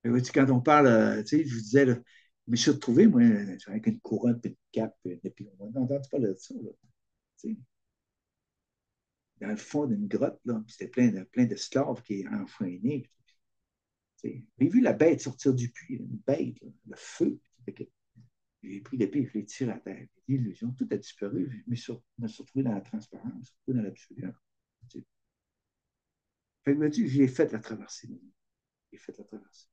Quand on parle, je vous disais, là, je me suis retrouvé, moi, avec une couronne, puis une cape, et puis on n'a entendu parler de ça. Là, dans le fond d'une grotte, là, puis c'était plein d'esclaves qui étaient enfouis. J'ai vu la bête sortir du puits, une bête, là, le feu. J'ai pris l'épée et je l'ai tiré à terre. L'illusion, tout a disparu. Je me suis retrouvé dans la transparence, dans l'absolu. Fait que, j'ai fait la traversée. J'ai fait la traversée.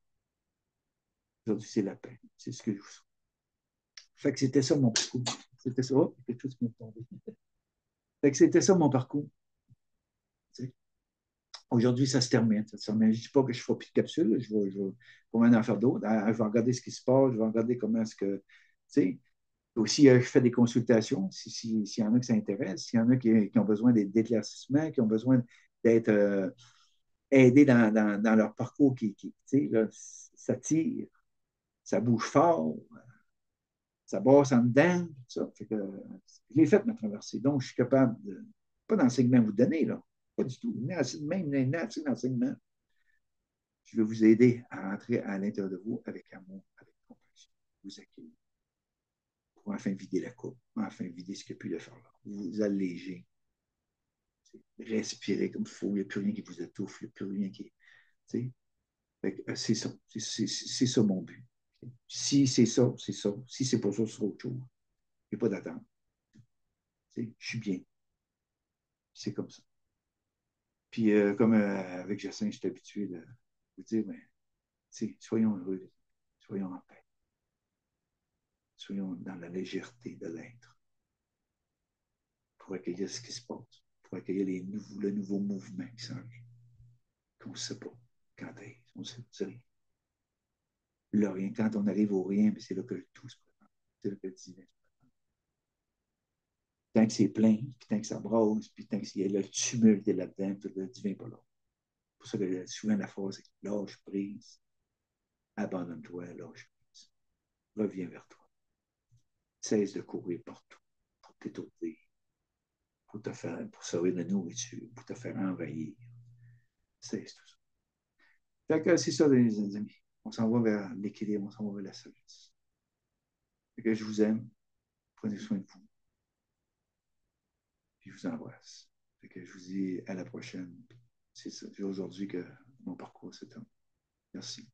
Aujourd'hui, c'est la paix. C'est ce que je vous souhaite. Fait que c'était ça mon parcours. C'était ça. Oh, quelque chose qui m'est tombé. Fait que c'était ça mon parcours. Aujourd'hui, ça se termine. Ça se termine. Je ne dis pas que je ne ferai plus de capsule. Je vais en faire d'autres. Je vais regarder ce qui se passe. Je vais regarder comment est-ce que. Tu sais, aussi, je fais des consultations s'il y en a qui s'intéressent, s'il y en a qui ont besoin d'éclaircissements, qui ont besoin d'être aidés dans leur parcours là, ça tire, ça bouge fort, ça brasse en dedans. Ça. Fait que, je l'ai fait, ma traversée. Donc, je suis capable de. Pas d'enseignement à vous donner, là. Pas du tout. Même un d'enseignement. Je vais vous aider à entrer à l'intérieur de vous avec amour, avec compassion. Vous accueillir pour enfin vider la coupe, enfin vider ce qu'il n'y a plus de faire là. Vous alléger. Respirer comme il faut. Il n'y a plus rien qui vous étouffe. Il n'y a plus rien qui. C'est ça. C'est ça mon but. Si c'est ça, c'est ça. Si c'est pas ça, c'est autre chose. Il n'y a pas d'attente. Je suis bien. C'est comme ça. Puis, comme avec Jacinthe, je suis habitué de vous dire, mais, soyons heureux, soyons en paix, soyons dans la légèreté de l'être pour accueillir ce qui se passe, pour accueillir le nouveau mouvement qui s'en vient, qu'on ne sait pas quand est-ce, on ne sait rien. Le rien, quand on arrive au rien, c'est là que le tout se présente, c'est là que le divin se présente. Tant que c'est plein, puis tant que ça brasse, puis tant qu'il y a le tumulte là-dedans, tout le divin n'est pas là. C'est pour ça que souvent la phrase est lâche prise, abandonne-toi, lâche prise, reviens vers toi. Cesse de courir partout pour t'étourdir, pour sauver de la nourriture, pour te faire envahir. Cesse tout ça. Fait que c'est ça, les amis. On s'en va vers l'équilibre, on s'en va vers la sagesse. Fait que je vous aime, prenez soin de vous, puis je vous embrasse. Fait que je vous dis à la prochaine. C'est aujourd'hui que mon parcours s'éteint. Merci.